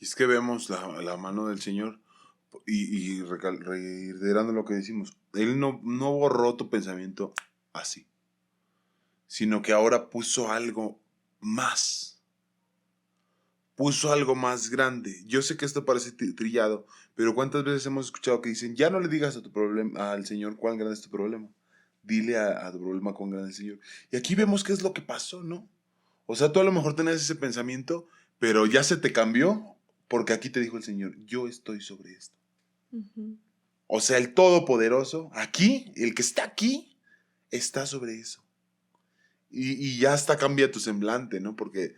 Y es que vemos la mano del Señor y reiterando lo que decimos, Él no borró tu pensamiento así, sino que ahora puso algo más puso algo más grande. Yo sé que esto parece trillado, pero ¿cuántas veces hemos escuchado que dicen, ya no le digas a tu problema, al Señor cuán grande es tu problema? Dile a tu problema cuán grande es el Señor. Y aquí vemos qué es lo que pasó, ¿no? O sea, tú a lo mejor tenías ese pensamiento, pero ya se te cambió porque aquí te dijo el Señor, yo estoy sobre esto. Ujú. O sea, el Todopoderoso, aquí, el que está aquí, está sobre eso. Y ya hasta cambia tu semblante, ¿no? Porque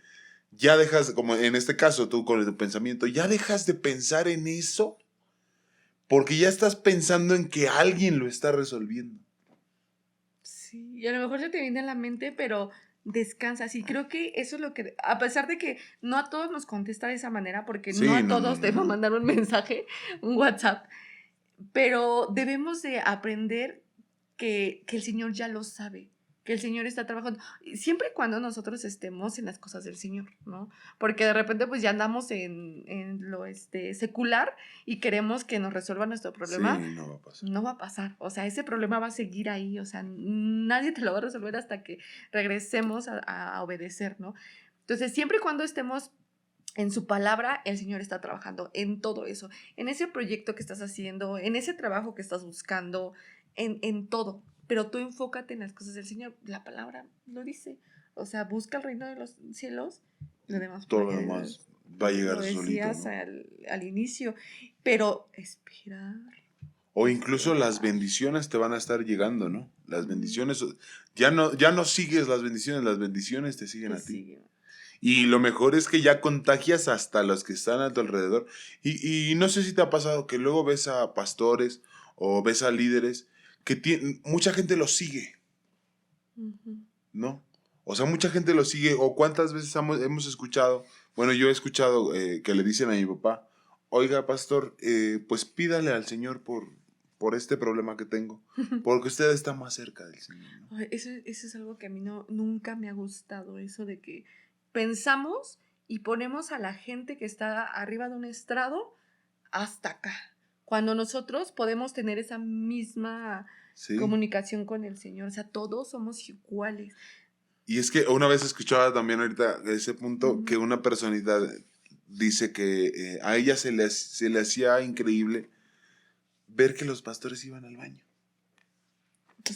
ya dejas, como en este caso tú con tu pensamiento, ya dejas de pensar en eso porque ya estás pensando en que alguien lo está resolviendo. Sí, y a lo mejor se te viene a la mente, pero descansas. Y creo que eso es lo que, a pesar de que no a todos nos contesta de esa manera, porque no Sí, a no, no, todos te va a no. mandar un mensaje, un WhatsApp, pero debemos de aprender que el Señor ya lo sabe, que el Señor está trabajando, siempre y cuando nosotros estemos en las cosas del Señor, ¿no? Porque de repente pues ya andamos en lo secular y queremos que nos resuelva nuestro problema. Sí, no va a pasar. No va a pasar, o sea, ese problema va a seguir ahí, o sea, nadie te lo va a resolver hasta que regresemos a obedecer, ¿no? Entonces, siempre y cuando estemos en su palabra, el Señor está trabajando en todo eso, en ese proyecto que estás haciendo, en ese trabajo que estás buscando, en todo. Pero tú enfócate en las cosas del Señor. La palabra lo dice. O sea, busca el reino de los cielos. Lo demás Todo por lo añadidura. demás va a Lo llegar solito, decías ¿no? al inicio. Pero esperar. O incluso las Esperar. bendiciones te van a estar llegando, ¿no? Las Mm, bendiciones, ya no sigues las bendiciones te siguen te a ti. sigue. Y lo mejor es que ya contagias hasta los que están a tu alrededor. Y no sé si te ha pasado que luego ves a pastores o ves a líderes que mucha gente los sigue, Ujú. ¿no? O sea, mucha gente los sigue. O cuántas veces hemos escuchado, bueno, yo he escuchado que le dicen a mi papá, oiga, pastor, pues pídale al Señor por este problema que tengo, porque usted está más cerca del Señor, ¿no? Ay, eso es algo que a mí nunca me ha gustado, eso de que pensamos y ponemos a la gente que está arriba de un estrado hasta acá, cuando nosotros podemos tener esa misma Sí. comunicación con el Señor, o sea, todos somos iguales. Y es que una vez escuchaba también ahorita ese punto que Ujú. una personita dice que a ella se le hacía increíble ver que los pastores iban al baño.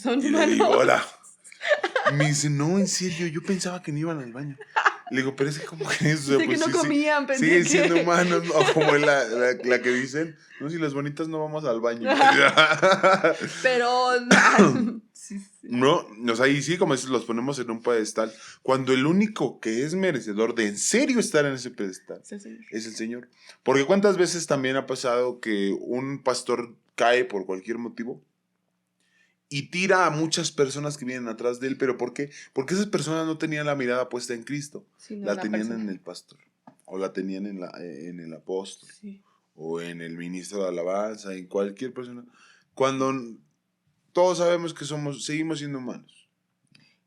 Son Y le digo, humanos. hola. Me dice, no, en serio, yo pensaba que no iban al baño. Le digo, pero es que como que eso, o sea, Sé que pues no sí, comían, siguen pensé siendo que... humanos, ¿no? O como la que dicen, no, si las bonitas no vamos al baño. Pero... sí, sí. No, o sea, y sí, como dices, los ponemos en un pedestal, cuando el único que es merecedor de en serio estar en ese pedestal Sí, Señor. es el Señor. Porque cuántas veces también ha pasado que un pastor cae por cualquier motivo y tira a muchas personas que vienen atrás de él, pero ¿por qué? Porque esas personas no tenían la mirada puesta en Cristo, Sino la en la tenían en persona. el pastor, o la tenían en el apóstol, Sí. o en el ministro de alabanza, en cualquier persona, cuando todos sabemos que seguimos siendo humanos.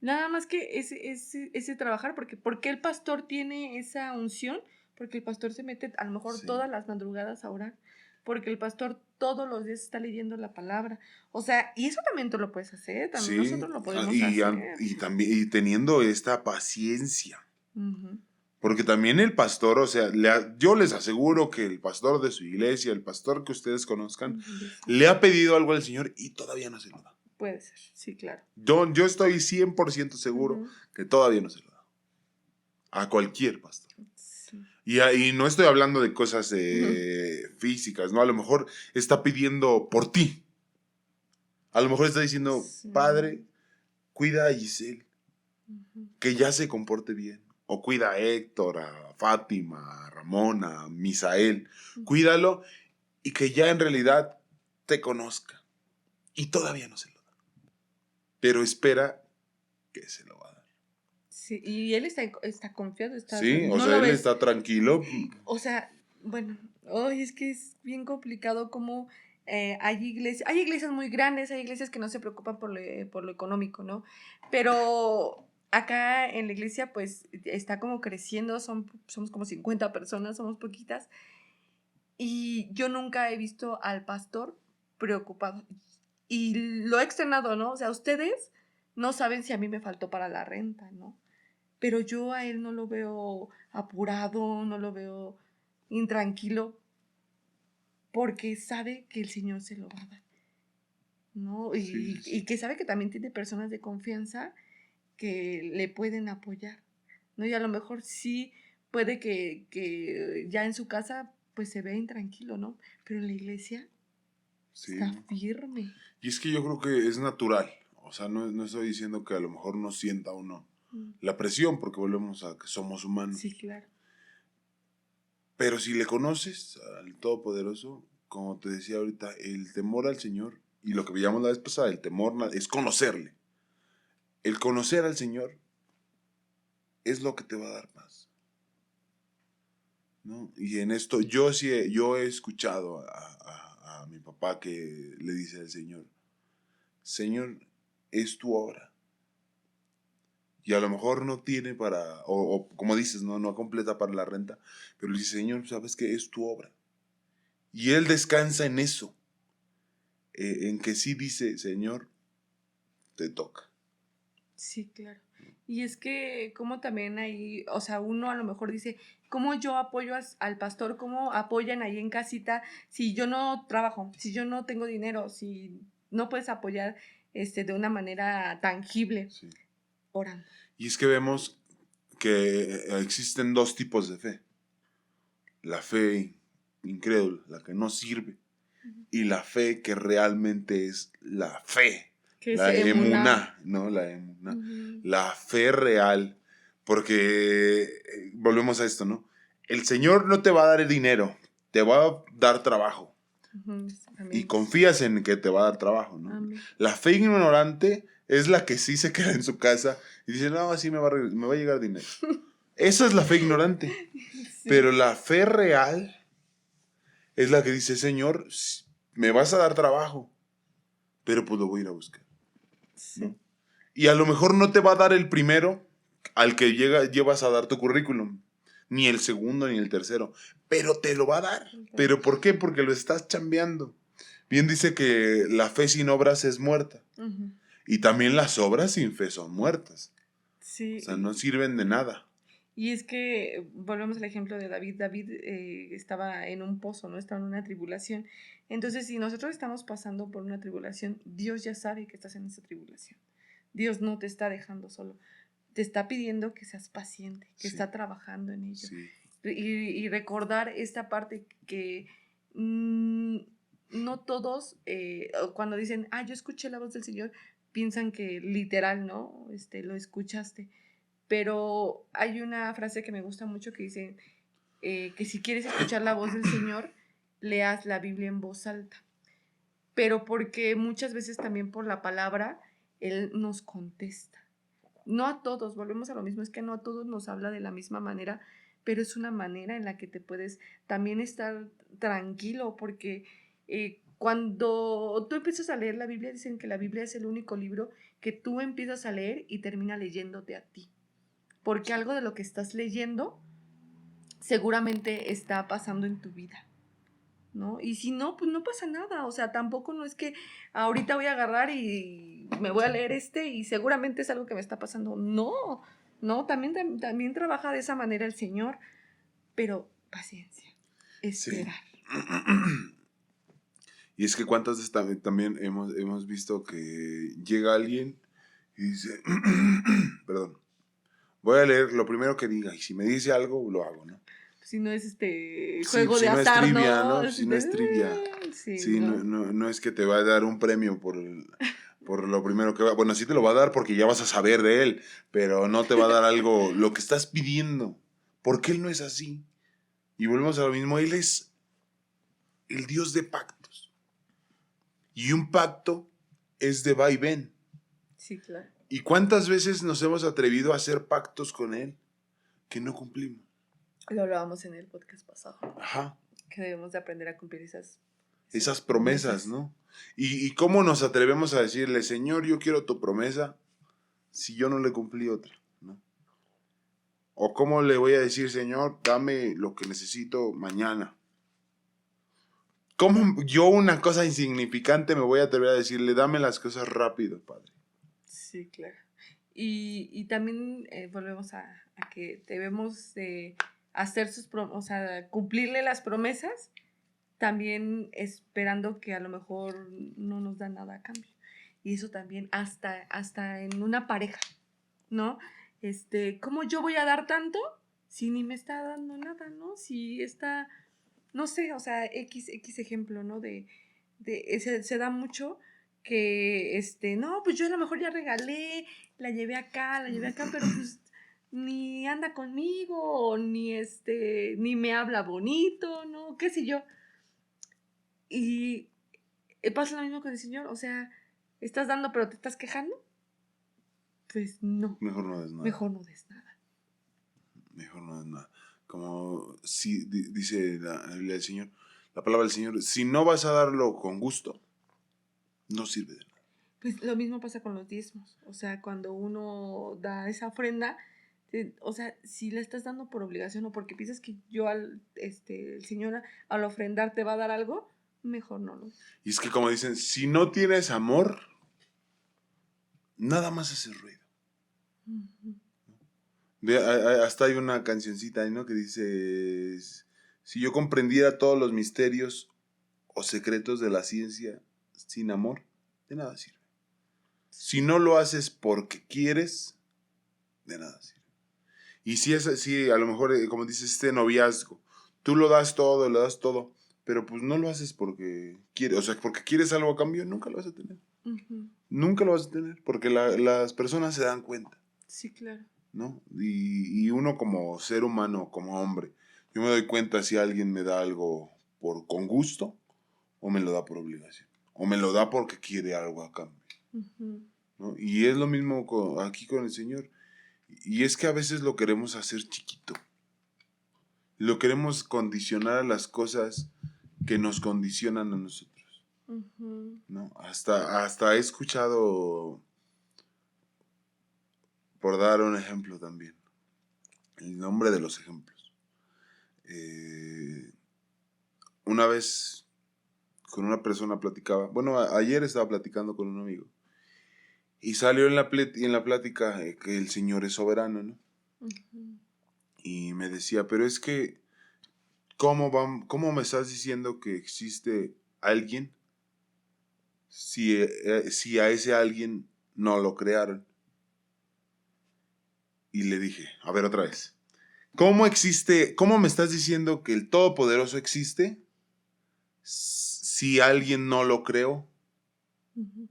Nada más que ese trabajar, porque el pastor tiene esa unción, porque el pastor se mete a lo mejor Sí. todas las madrugadas a orar, porque el pastor todos los días está leyendo la palabra. O sea, y eso también tú lo puedes hacer, también Sí, nosotros lo podemos hacer. y también y teniendo esta paciencia. Ujú. Porque también el pastor, o sea, yo les aseguro que el pastor de su iglesia, el pastor que ustedes conozcan, le ha pedido algo al Señor y todavía no se lo da. Puede ser, sí, claro. Yo estoy 100% seguro Ujú. que todavía no se lo da. A cualquier pastor. Sí. Y no estoy hablando de cosas Ujú. físicas, ¿no? A lo mejor está pidiendo por ti. A lo mejor está diciendo, Sí. Padre, cuida a Giselle, Ujú. que ya se comporte bien. O cuida a Héctor, a Fátima, a Ramona, a Misael. Cuídalo y que ya en realidad te conozca. Y todavía no se lo da. Pero espera que se lo va a dar. Sí, y él está confiado, Sí, o no sea, lo él ves. está tranquilo. O sea, bueno, hoy es que es bien complicado como hay iglesias muy grandes, hay iglesias que no se preocupan por lo económico, ¿no? Pero acá en la iglesia pues está como creciendo, somos como 50 personas, somos poquitas, y yo nunca he visto al pastor preocupado. Y lo he externado, ¿no? O sea, ustedes no saben si a mí me faltó para la renta, ¿no? pero yo a él no lo veo apurado, no lo veo intranquilo, porque sabe que el Señor se lo va a dar, ¿no? Y que sabe que también tiene personas de confianza que le pueden apoyar, ¿no? Y a lo mejor sí puede que ya en su casa pues se ve intranquilo, ¿no? Pero en la iglesia Sí. está firme. Y es que yo creo que es natural. O sea, no estoy diciendo que a lo mejor no sienta uno la presión, porque volvemos a que somos humanos. Sí, claro. Pero si le conoces al Todopoderoso, como te decía ahorita, el temor al Señor, y lo que veíamos la vez pasada, el temor es conocerle. El conocer al Señor es lo que te va a dar paz, ¿no? Y en esto yo he escuchado a mi papá que le dice al Señor, Señor, es tu obra. Y a lo mejor no tiene o como dices, no completa para la renta, pero le dice, Señor, sabes que es tu obra. Y él descansa en eso, en que sí dice, Señor, te toca. Sí, claro. Y es que como también ahí, o sea, uno a lo mejor dice, ¿cómo yo apoyo al pastor? ¿Cómo apoyan ahí en casita si yo no trabajo, si yo no tengo dinero, si no puedes apoyar de una manera tangible? Sí. Orando. Y es que vemos que existen dos tipos de fe. La fe incrédula, la que no sirve, y la fe que realmente es la fe. Que La es emuná, ¿no? La emuná. La fe real. Porque volvemos a esto, ¿no? El Señor no te va a dar el dinero, te va a dar trabajo. Y confías en que te va a dar trabajo, ¿no? Amén. La fe ignorante es la que sí se queda en su casa y dice, no, así me va a llegar dinero. Esa es la fe ignorante. Sí. Pero la fe real es la que dice, Señor, me vas a dar trabajo, pero pues lo voy a ir a buscar. Sí. ¿No? Y a lo mejor no te va a dar el primero al que llevas a dar tu currículum, ni el segundo ni el tercero, pero te lo va a dar. ¿Pero por qué? Porque lo estás chambeando. Bien dice que la fe sin obras es muerta. Y también las obras sin fe son muertas. Sí. O sea, no sirven de nada. Y es que, volvemos al ejemplo de David. David estaba en un pozo, ¿no? Estaba en una tribulación. Entonces, si nosotros estamos pasando por una tribulación, Dios ya sabe que estás en esa tribulación. Dios no te está dejando solo. Te está pidiendo que seas paciente, que está trabajando en ello. Sí. Y recordar esta parte que no todos, cuando dicen, yo escuché la voz del Señor, piensan que literal, ¿no? Lo escuchaste. Pero hay una frase que me gusta mucho que dice que si quieres escuchar la voz del Señor, leas la Biblia en voz alta. Pero porque muchas veces también por la palabra Él nos contesta. No a todos, volvemos a lo mismo, es que no a todos nos habla de la misma manera, pero es una manera en la que te puedes también estar tranquilo, porque cuando tú empiezas a leer la Biblia, dicen que la Biblia es el único libro que tú empiezas a leer y termina leyéndote a ti. Porque algo de lo que estás leyendo seguramente está pasando en tu vida, ¿no? Y si no, pues no pasa nada. O sea, tampoco no es que ahorita voy a agarrar y me voy a leer y seguramente es algo que me está pasando. No, también trabaja de esa manera el Señor, pero paciencia, esperar. Sí. Y es que cuántas veces también hemos visto que llega alguien y dice, perdón, voy a leer lo primero que diga y si me dice algo, lo hago, ¿no? Si no es juego de azar, no es trivia, ¿no? Si no es trivia. Sí, no es que te va a dar un premio por lo primero que va. Bueno, sí te lo va a dar porque ya vas a saber de él, pero no te va a dar algo, lo que estás pidiendo. Porque él no es así. Y volvemos a lo mismo, él es el Dios de pactos. Y un pacto es de va y ven. Sí, claro. ¿Y cuántas veces nos hemos atrevido a hacer pactos con él que no cumplimos? Lo hablábamos en el podcast pasado. Ajá. Que debemos de aprender a cumplir esas promesas, ¿no? ¿Y cómo nos atrevemos a decirle, Señor, yo quiero tu promesa si yo no le cumplí otra, ¿no? O cómo le voy a decir, Señor, dame lo que necesito mañana. ¿Cómo yo una cosa insignificante me voy a atrever a decirle, dame las cosas rápido, Padre? Sí, claro. Y también volvemos a que debemos hacer o sea, cumplirle las promesas, también esperando que a lo mejor no nos da nada a cambio. Y eso también hasta en una pareja, ¿no? ¿Cómo yo voy a dar tanto si ni me está dando nada, ¿no? Si está, no sé, o sea, X ejemplo, ¿no? Se da mucho que, no, pues yo a lo mejor ya regalé, la llevé acá, pero pues ni anda conmigo, ni me habla bonito, ¿no? ¿Qué sé yo? Y pasa lo mismo con el Señor, o sea, ¿estás dando pero te estás quejando? Pues no. Mejor no des nada. Mejor no des nada. Mejor no des nada. Como si dice la Biblia del Señor, la palabra del Señor, si no vas a darlo con gusto, no sirve de nada. Pues lo mismo pasa con los diezmos, o sea, cuando uno da esa ofrenda, o sea, si la estás dando por obligación o porque piensas que el Señor al ofrendar te va a dar algo, mejor no lo. Y es que como dicen, si no tienes amor, nada más hace ruido. Uh-huh. Hasta hay una cancioncita ahí, ¿no? Que dice, si yo comprendiera todos los misterios o secretos de la ciencia sin amor, de nada sirve. Si no lo haces porque quieres, de nada sirve. Y si es así, a lo mejor, como dices, noviazgo, tú lo das todo, pero pues no lo haces porque quieres, o sea, porque quieres algo a cambio, nunca lo vas a tener. Uh-huh. Nunca lo vas a tener, porque las personas se dan cuenta. Sí, claro. ¿No? Y uno como ser humano, como hombre, yo me doy cuenta si alguien me da algo con gusto o me lo da por obligación. O me lo da porque quiere algo a cambio. Uh-huh. ¿No? Y es lo mismo aquí con el Señor. Y es que a veces lo queremos hacer chiquito. Lo queremos condicionar a las cosas que nos condicionan a nosotros. Uh-huh. ¿No? Hasta he escuchado, por dar un ejemplo también, el nombre de los ejemplos. Una vez con una persona platicaba, bueno, ayer estaba platicando con un amigo y salió en la plática que el Señor es soberano, ¿no? Uh-huh. Y me decía, pero es que, ¿cómo me estás diciendo que existe alguien si a ese alguien no lo crearon? Y le dije, a ver otra vez, ¿cómo me estás diciendo que el Todopoderoso existe si alguien no lo creó? Uh-huh.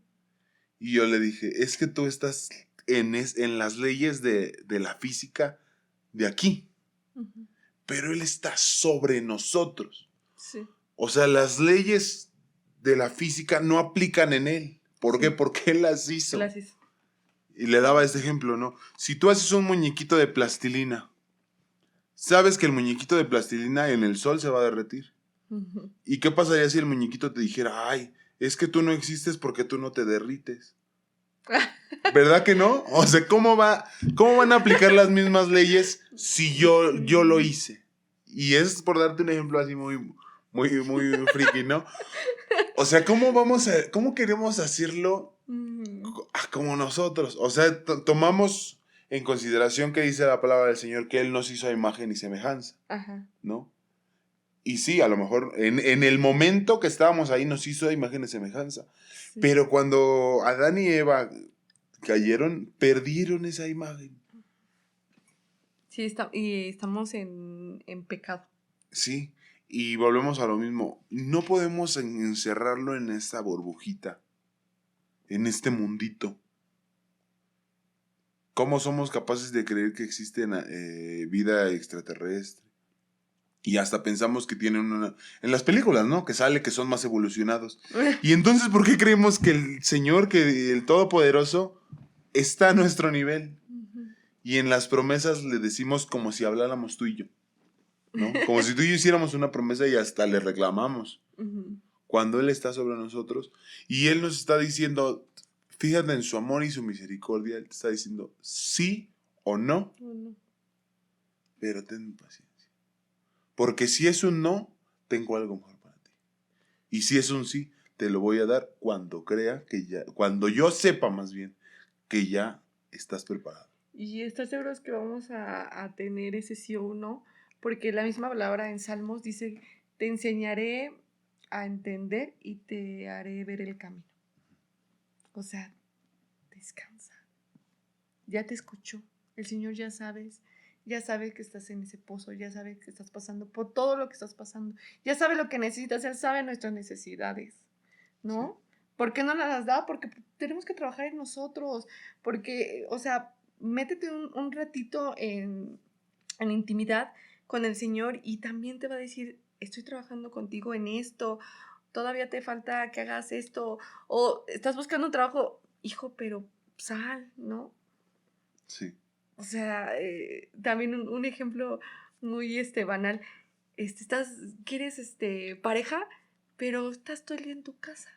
Y yo le dije, es que tú estás en las leyes de la física de aquí, uh-huh, pero Él está sobre nosotros. sí. O sea, las leyes de la física no aplican en Él. ¿Por qué? Porque Él las hizo. Y le daba este ejemplo, ¿no? Si tú haces un muñequito de plastilina, sabes que el muñequito de plastilina en el sol se va a derretir. Uh-huh. ¿Y qué pasaría si el muñequito te dijera, ay, es que tú no existes porque tú no te derrites? ¿Verdad que no? O sea, ¿cómo van a aplicar las mismas leyes si yo lo hice? Y es por darte un ejemplo así muy, muy, muy friki, ¿no? O sea, ¿cómo queremos hacerlo como nosotros? O sea, tomamos en consideración que dice la palabra del Señor que Él nos hizo a imagen y semejanza, Ajá. ¿no? Y sí, a lo mejor en el momento que estábamos ahí nos hizo a imagen y semejanza. Sí. Pero cuando Adán y Eva cayeron, perdieron esa imagen. Sí, y estamos en pecado. Sí, y volvemos a lo mismo. No podemos encerrarlo en esta burbujita, en este mundito. ¿Cómo somos capaces de creer que existe vida extraterrestre? Y hasta pensamos que tienen en las películas, ¿no? Que sale que son más evolucionados. Y entonces, ¿por qué creemos que el Señor, que el Todopoderoso, está a nuestro nivel? Uh-huh. Y en las promesas le decimos como si habláramos tú y yo, ¿no? Como si tú y yo hiciéramos una promesa y hasta le reclamamos. Uh-huh. Cuando Él está sobre nosotros. Y Él nos está diciendo, fíjate en su amor y su misericordia. Él te está diciendo sí o no. Uh-huh. Pero ten paciencia. Porque si es un no, tengo algo mejor para ti. Y si es un sí, te lo voy a dar cuando yo sepa más bien que ya estás preparado. Y estar seguros que vamos a tener ese sí o no, porque la misma palabra en Salmos dice, te enseñaré a entender y te haré ver el camino. O sea, descansa. Ya te escuchó. El Señor ya sabe que estás en ese pozo, ya sabe que estás pasando por todo lo que estás pasando, ya sabe lo que necesitas, Él sabe nuestras necesidades, ¿no? Sí. ¿Por qué no las da? Porque tenemos que trabajar en nosotros, porque, o sea, métete un ratito en intimidad con el Señor y también te va a decir, estoy trabajando contigo en esto, todavía te falta que hagas esto, o estás buscando un trabajo, hijo, pero sal, ¿no? Sí. O sea, también un ejemplo muy banal. Quieres pareja, pero estás todo el día en tu casa.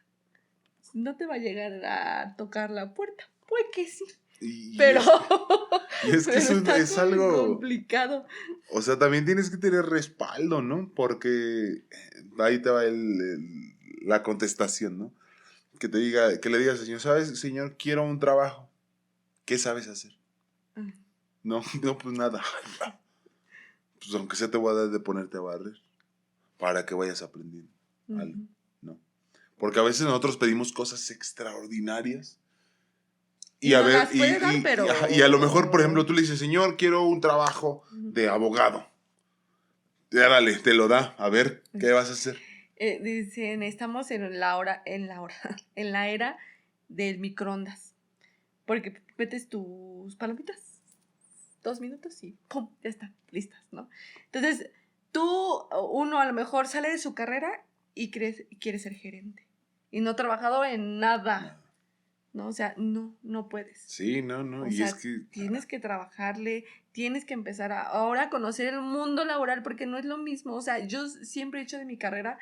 No te va a llegar a tocar la puerta. Puede que sí. Pero, Y es que pero está es como algo, complicado. o sea, también tienes que tener respaldo, ¿no? Porque ahí te va la contestación, ¿no? Que le digas al Señor, ¿sabes, Señor? Quiero un trabajo. ¿Qué sabes hacer? Mm. No, no, pues nada. Pues aunque sea te voy a dar de ponerte a barrer para que vayas aprendiendo algo, Ujú. ¿no? Porque a veces nosotros pedimos cosas extraordinarias Y a no ver, las puede dar, pero... ajá, y a lo mejor, por ejemplo, tú le dices, Señor, quiero un trabajo de abogado. Ya dale, te lo da. A ver, ¿qué vas a hacer? Dicen, estamos en en la era del microondas. Porque metes tus palomitas, 2 minutos y ¡pum! Ya están listas, ¿no? Entonces, uno a lo mejor sale de su carrera y quiere ser gerente. Y no ha trabajado en nada, ¿no? O sea, no puedes. Sí, no, O y sea, es que... tienes que trabajarle, tienes que empezar ahora a conocer el mundo laboral porque no es lo mismo. O sea, yo siempre he hecho de mi carrera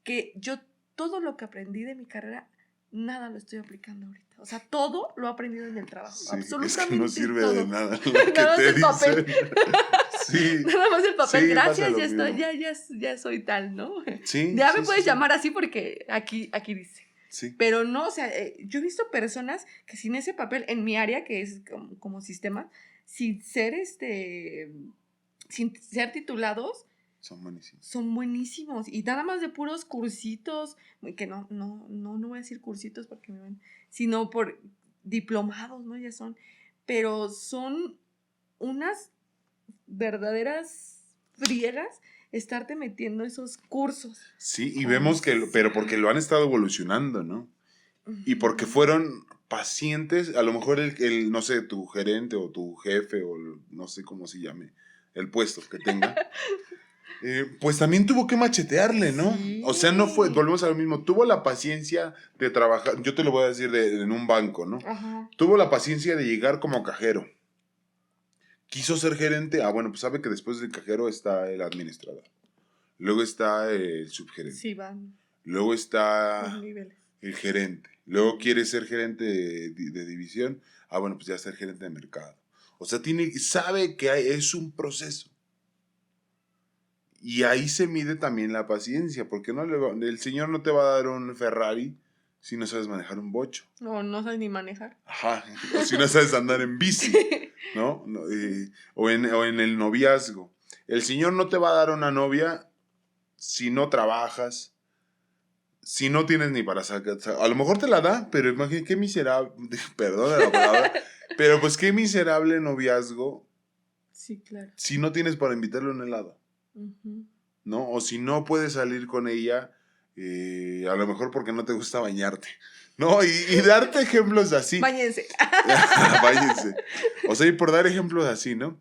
que yo todo lo que aprendí de mi carrera, nada lo estoy aplicando ahorita. O sea, todo lo he aprendido en el trabajo. Sí, es que no Absolutamente sirve todo. de nada lo que Nada más te el papel. dicen. Sí, Nada más el papel. sí, pasa Gracias, lo ya estoy, mismo. ya soy tal, ¿no? Sí, Ya me sí, puedes sí. llamar así porque aquí dice. Sí, Pero no, o sea, yo he visto personas que sin ese papel, en mi área, que es como sistema, sin ser sin ser titulados, son buenísimos. son buenísimos. Y nada más de puros cursitos, que no voy a decir cursitos porque me ven, sino por diplomados, ¿no? Ya son. Pero son unas verdaderas friegas estarte metiendo esos cursos. Sí, y O vemos pero sea, porque lo han estado evolucionando, ¿no? Y porque ujú. fueron pacientes, a lo mejor no sé, tu gerente o tu jefe o no sé cómo se llame, el puesto que tenga, pues también tuvo que machetearle, ¿no? O sea, no fue, Sí. volvemos a lo mismo, tuvo la paciencia de trabajar, yo te lo voy a decir en un banco, ¿no? Ajá. Tuvo la paciencia de llegar como cajero. Quiso ser gerente, bueno, pues sabe que después del cajero está el administrador. Luego está el subgerente. Sí, van Luego los está niveles. el gerente. Luego quiere ser gerente de división. Bueno, pues ya ser gerente de mercado. O sea, sabe que es un proceso. Y ahí se mide también la paciencia, porque el Señor no te va a dar un Ferrari si no sabes manejar un bocho. No sabes ni manejar. Ajá, o si no sabes andar en bici, ¿no? O en el noviazgo. El Señor no te va a dar una novia si no trabajas, si no tienes ni para sacar. A lo mejor te la da, pero imagínate qué miserable, perdona la palabra, pero pues qué miserable noviazgo Sí, claro. si no tienes para invitarle un helado, Ujú. ¿no? O si no puedes salir con ella, a lo mejor porque no te gusta bañarte, ¿no? Y darte ejemplos así. Báñense. Váyanse. O sea, y por dar ejemplos así, ¿no?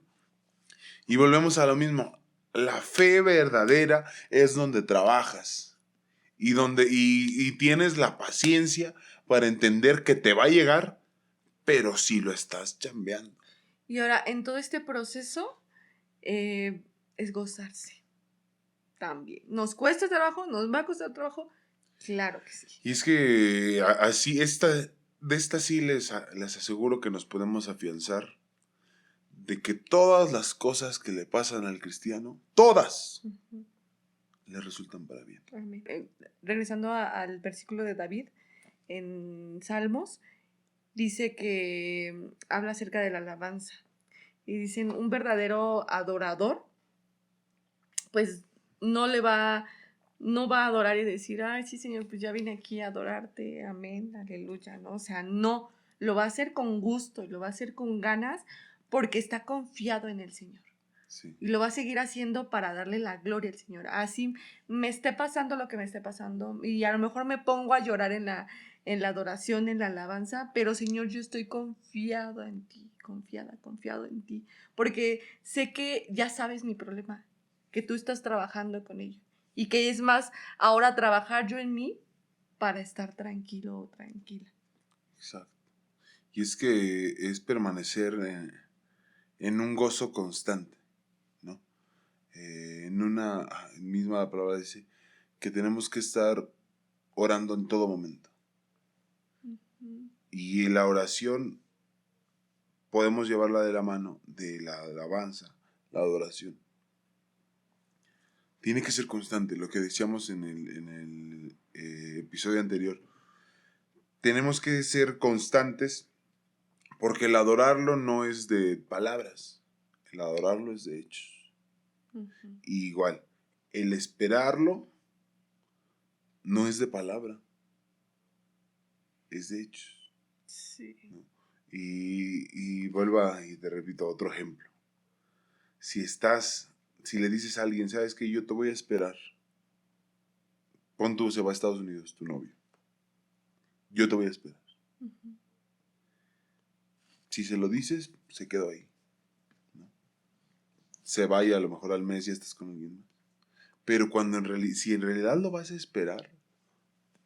Y volvemos a lo mismo. La fe verdadera es donde trabajas y tienes la paciencia para entender que te va a llegar, pero si lo estás chambeando. Y ahora, en todo este proceso, es gozarse también. ¿Nos cuesta trabajo? ¿Nos va a costar trabajo? Claro que sí. Y es que así, de esta sí les aseguro que nos podemos afianzar de que todas las cosas que le pasan al cristiano, todas, Ujú. le resultan para bien. Amén. Regresando al versículo de David en Salmos, dice que habla acerca de la alabanza. Y dicen, un verdadero adorador, pues no va a adorar y decir, ay, sí, Señor, pues ya vine aquí a adorarte, amén, aleluya, ¿no? O sea, no, lo va a hacer con gusto y lo va a hacer con ganas porque está confiado en el Señor. Sí. Y lo va a seguir haciendo para darle la gloria al Señor. Así me esté pasando lo que me esté pasando y a lo mejor me pongo a llorar en la adoración, en la alabanza, pero Señor, yo estoy confiado en ti, confiado en ti, porque sé que ya sabes mi problema, que tú estás trabajando con ello y que es más ahora trabajar yo en mí para estar tranquilo o tranquila. Exacto. Y es que es permanecer en un gozo constante, ¿no? En una misma palabra dice que tenemos que estar orando en todo momento. Ujú. Y la oración podemos llevarla de la mano de la alabanza, la adoración. Tiene que ser constante, lo que decíamos en el episodio anterior. Tenemos que ser constantes porque el adorarlo no es de palabras, el adorarlo es de hechos. Ujú. Y igual, el esperarlo no es de palabra, es de hechos. Sí. ¿No? Y vuelva y te repito otro ejemplo. Si le dices a alguien, sabes que yo te voy a esperar, pon tú, se va a Estados Unidos, tu novio, yo te voy a esperar. Ujú. Si se lo dices, se quedó ahí, ¿no? Se vaya a lo mejor al mes y estás con alguien más. Pero si en realidad lo vas a esperar,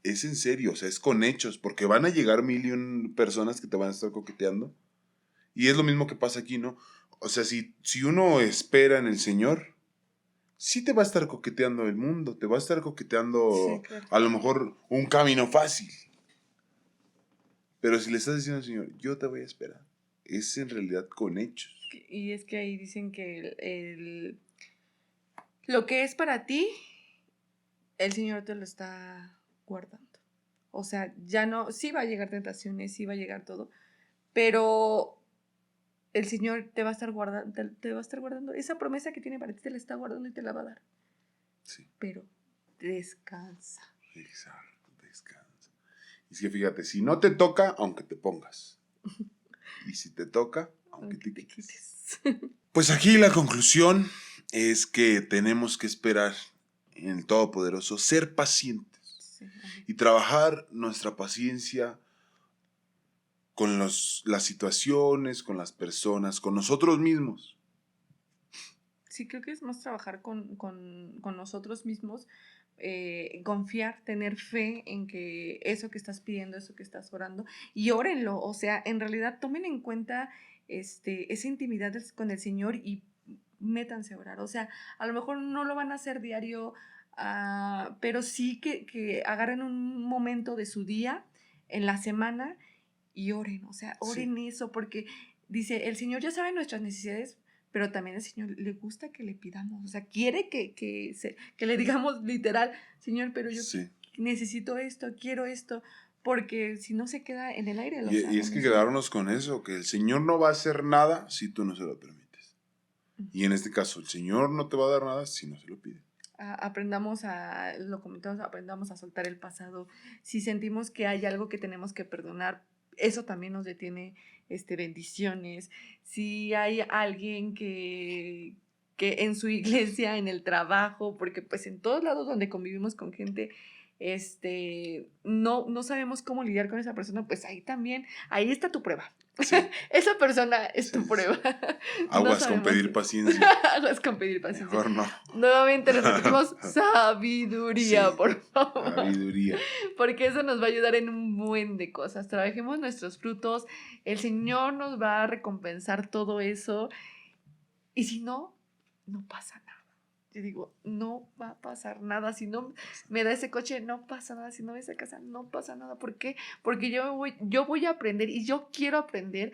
es en serio, o sea, es con hechos, porque van a llegar 1,000,000 personas que te van a estar coqueteando. Y es lo mismo que pasa aquí, ¿no? O sea, si uno espera en el Señor, sí te va a estar coqueteando el mundo, te va a estar Sí, coqueteando claro. a lo mejor un camino fácil. Pero si le estás diciendo al Señor, yo te voy a esperar, es en realidad con hechos. Y es que ahí dicen que lo que es para ti, el Señor te lo está guardando. O sea, ya no, sí va a llegar tentaciones, sí va a llegar todo, pero el Señor te va a estar guardando, te va a estar guardando. Esa promesa que tiene para ti te la está guardando y te la va a dar. Sí, Pero descansa. exacto, descansa. Y es que fíjate, si no te toca, aunque te pongas. Y si te toca, aunque Aunque te te quites. quites. Pues aquí la conclusión es que tenemos que esperar en el Todopoderoso, ser pacientes Sí, amén. y trabajar nuestra paciencia con las situaciones, con las personas, con nosotros mismos. Sí, creo que es más trabajar con nosotros mismos, confiar, tener fe en que eso que estás pidiendo, eso que estás orando, y órenlo, o sea, en realidad tomen en cuenta esa intimidad con el Señor y métanse a orar, o sea, a lo mejor no lo van a hacer diario, pero sí que agarren un momento de su día en la semana y oren, o sea, Sí, oren eso, porque dice, el Señor ya sabe nuestras necesidades, pero también al Señor le gusta que le pidamos, o sea, quiere que le digamos literal, Señor, pero yo sí. necesito esto, quiero esto, porque si no se queda en el aire, Y es que menciona. quedarnos con eso, que el Señor no va a hacer nada si tú no se lo permites. Y en este caso, el Señor no te va a dar nada si no se lo pide. Lo comentamos, aprendamos a soltar el pasado. Si sentimos que hay algo que tenemos que perdonar, eso también nos detiene bendiciones. Si hay alguien que en su iglesia, en el trabajo, porque pues en todos lados donde convivimos con gente, no sabemos cómo lidiar con esa persona, pues ahí está tu prueba. Sí, Esa persona es sí, tu sí. prueba. No Aguas con sabemos. pedir paciencia. Aguas con pedir paciencia. Mejor no. Nuevamente les repetimos sabiduría, Sí, por favor. sabiduría. Porque eso nos va a ayudar en un buen de cosas. Trabajemos nuestros frutos. El Señor nos va a recompensar todo eso. Y si no, no pasa nada. Yo digo, no va a pasar nada. Si no me da ese coche, no pasa nada. Si no me da esa casa, no pasa nada. ¿Por qué? Porque yo voy a aprender y yo quiero aprender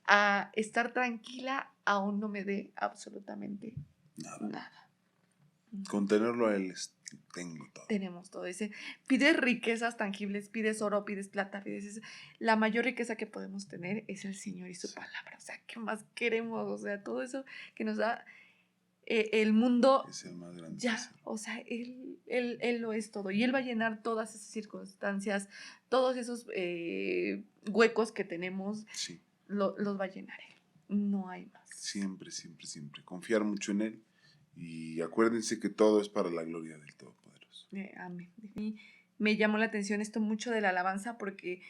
a estar tranquila aún no me dé absolutamente Nada. nada. Con tenerlo a Él es Tengo todo. Tenemos todo ese. Pides riquezas tangibles, pides oro, pides plata, la mayor riqueza que podemos tener es el Señor y su palabra. O sea, ¿qué más queremos? O sea, todo eso que nos da el mundo. Es el más grande. Ya, o sea, él lo es todo. Y Él va a llenar todas esas circunstancias, todos esos huecos que tenemos, Sí. Los va a llenar Él. No hay más. Siempre, siempre, siempre. Confiar mucho en Él. Y acuérdense que todo es para la gloria del Todopoderoso. Amén. Y me llamó la atención esto mucho de la alabanza porque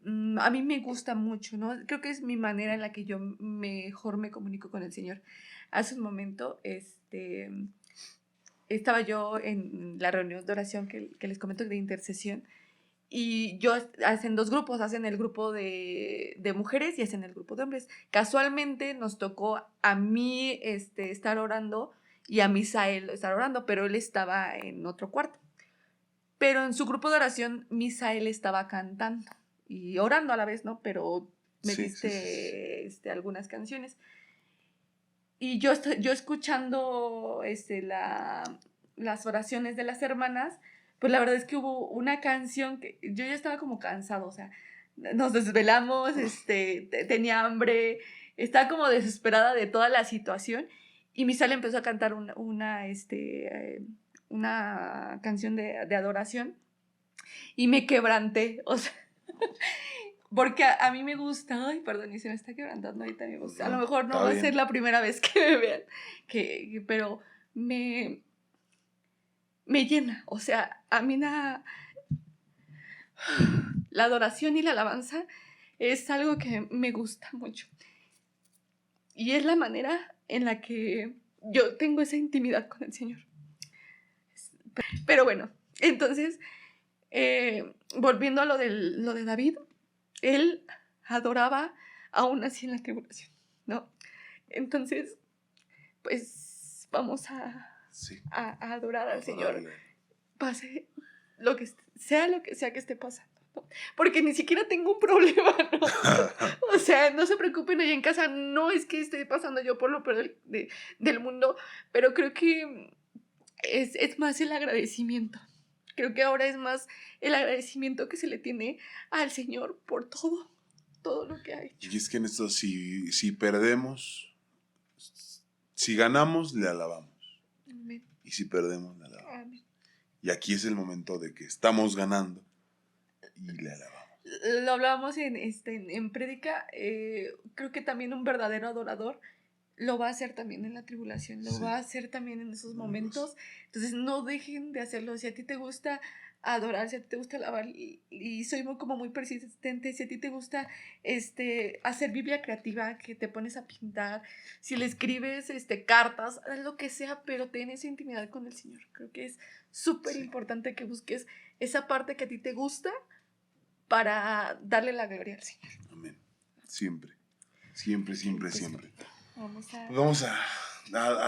a mí me gusta mucho, ¿no? Creo que es mi manera en la que yo mejor me comunico con el Señor. Hace un momento, estaba yo en la reunión de oración que les comento de intercesión y hacen dos grupos, hacen el grupo de mujeres y hacen el grupo de hombres. Casualmente nos tocó a mí estar orando y a Misael estar orando, pero él estaba en otro cuarto. Pero en su grupo de oración, Misael estaba cantando y orando a la vez, ¿no? Pero me diste algunas canciones. Y yo escuchando las oraciones de las hermanas, pues la verdad es que hubo una canción que yo ya estaba como cansado, o sea, nos desvelamos, tenía hambre, estaba como desesperada de toda la situación y Misael empezó a cantar una canción de adoración y me quebranté, o sea, porque a mí me gusta, ay, perdón, y se me está quebrantando ahorita mi voz. A lo mejor no va a ser la primera vez que me vean, pero me llena. O sea, a mí la adoración y la alabanza es algo que me gusta mucho. Y es la manera en la que yo tengo esa intimidad con el Señor. Pero bueno, entonces, volviendo a lo de David, él adoraba aún así en la tribulación, ¿no? Entonces, pues vamos a adorar al Señor, pase lo que sea que esté pasando, ¿no? Porque ni siquiera tengo un problema, ¿no? O sea, no se preocupen ahí en casa, no es que esté pasando yo por lo peor del mundo, pero creo que es más el agradecimiento. Creo que ahora es más el agradecimiento que se le tiene al Señor por todo lo que ha hecho. Y es que en esto, si perdemos, si ganamos, le alabamos. Amén. Y si perdemos, le alabamos. Amén. Y aquí es el momento de que estamos ganando y le alabamos. Lo hablábamos en prédica. Creo que también un verdadero adorador lo va a hacer también en la tribulación, lo va a hacer también en esos momentos. Entonces no dejen de hacerlo. Si a ti te gusta adorar, si a ti te gusta alabar, y soy como muy persistente, si a ti te gusta hacer Biblia creativa, que te pones a pintar, si le escribes cartas, haz lo que sea, pero ten esa intimidad con el Señor. Creo que es súper importante que busques esa parte que a ti te gusta para darle la gloria al Señor. Amén. Siempre, siempre, siempre, Pues, siempre. Vamos a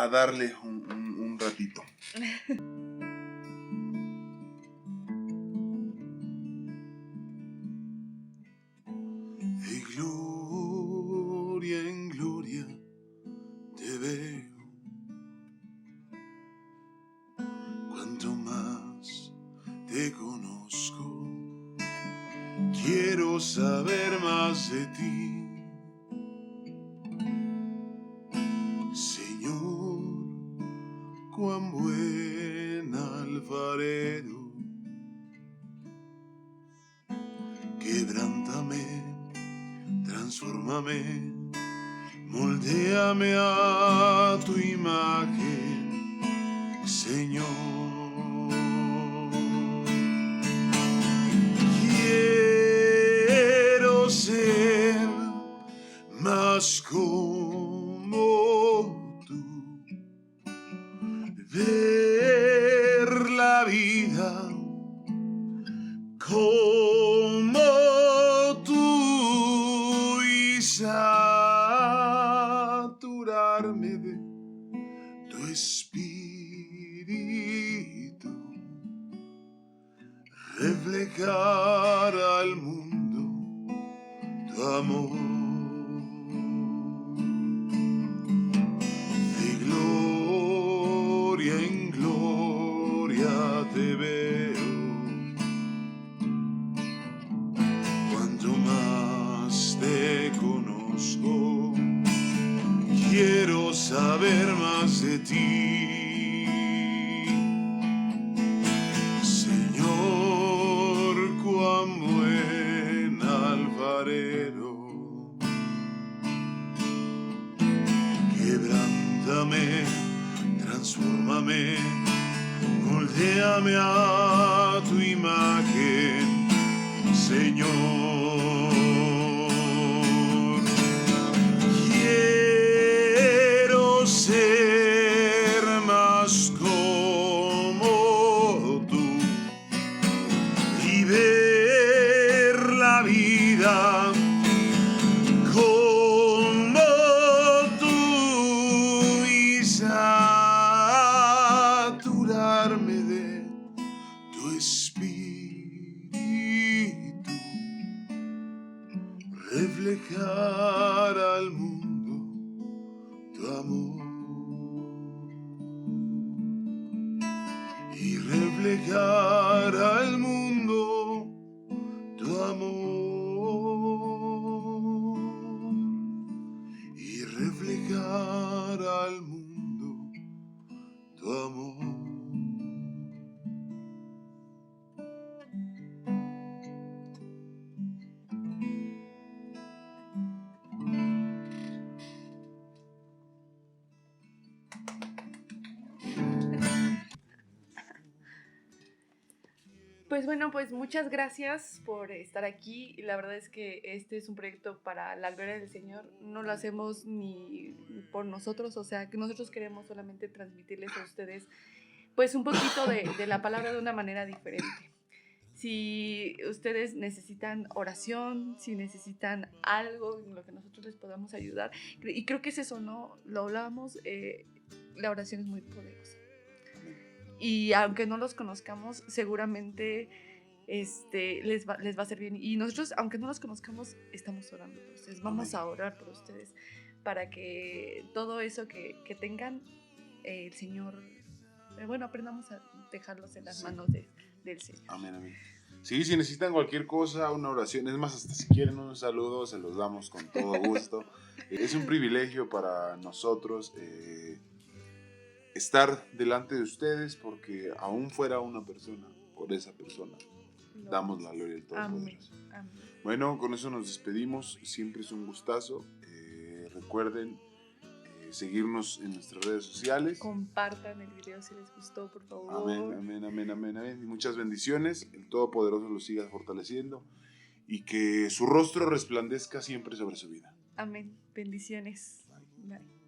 darle un ratito. De gloria en gloria te veo, cuanto más te conozco, quiero saber más de ti. Cuán buen alfarero, quebrántame, transfórmame, moldéame a tu imagen, Señor. Quiero ser más como tú, ver la vida como tú y saturarme de tu espíritu, reflejar al mundo tu amor. De gloria en gloria saber más de ti. Señor, cuán buen alfarero, quebrántame, transfórmame, moldéame a tu imagen, Señor. Quiero ser más como tú y ver la vida como tú y saturarme de tu espíritu, reflejar al mundo tu amor y reflejar al mundo tu amor y reflejar al mundo tu amor. Pues bueno, pues muchas gracias por estar aquí. La verdad es que este es un proyecto para la gloria del Señor. No lo hacemos ni por nosotros, o sea, que nosotros queremos solamente transmitirles a ustedes pues un poquito de la palabra de una manera diferente. Si ustedes necesitan oración, si necesitan algo en lo que nosotros les podamos ayudar, y creo que es eso, ¿no? Lo hablamos, la oración es muy poderosa. Y aunque no los conozcamos, seguramente les va a hacer bien. Y nosotros, aunque no los conozcamos, estamos orando por ustedes. Vamos a orar por ustedes para que todo eso que tengan, el Señor, bueno, aprendamos a dejarlos en las manos del Señor. Amén, amén. Sí, si necesitan cualquier cosa, una oración, es más, hasta si quieren un saludo, se los damos con todo gusto. Es un privilegio para nosotros estar delante de ustedes, porque aún fuera una persona, por esa persona, damos la gloria al Todopoderoso. Amén. Bueno, con eso nos despedimos, siempre es un gustazo. Recuerden seguirnos en nuestras redes sociales. Compartan el video si les gustó, por favor. Amén, amén, amén, amén, amén. Y muchas bendiciones, el Todopoderoso los siga fortaleciendo y que su rostro resplandezca siempre sobre su vida. Amén. Bendiciones. Bye.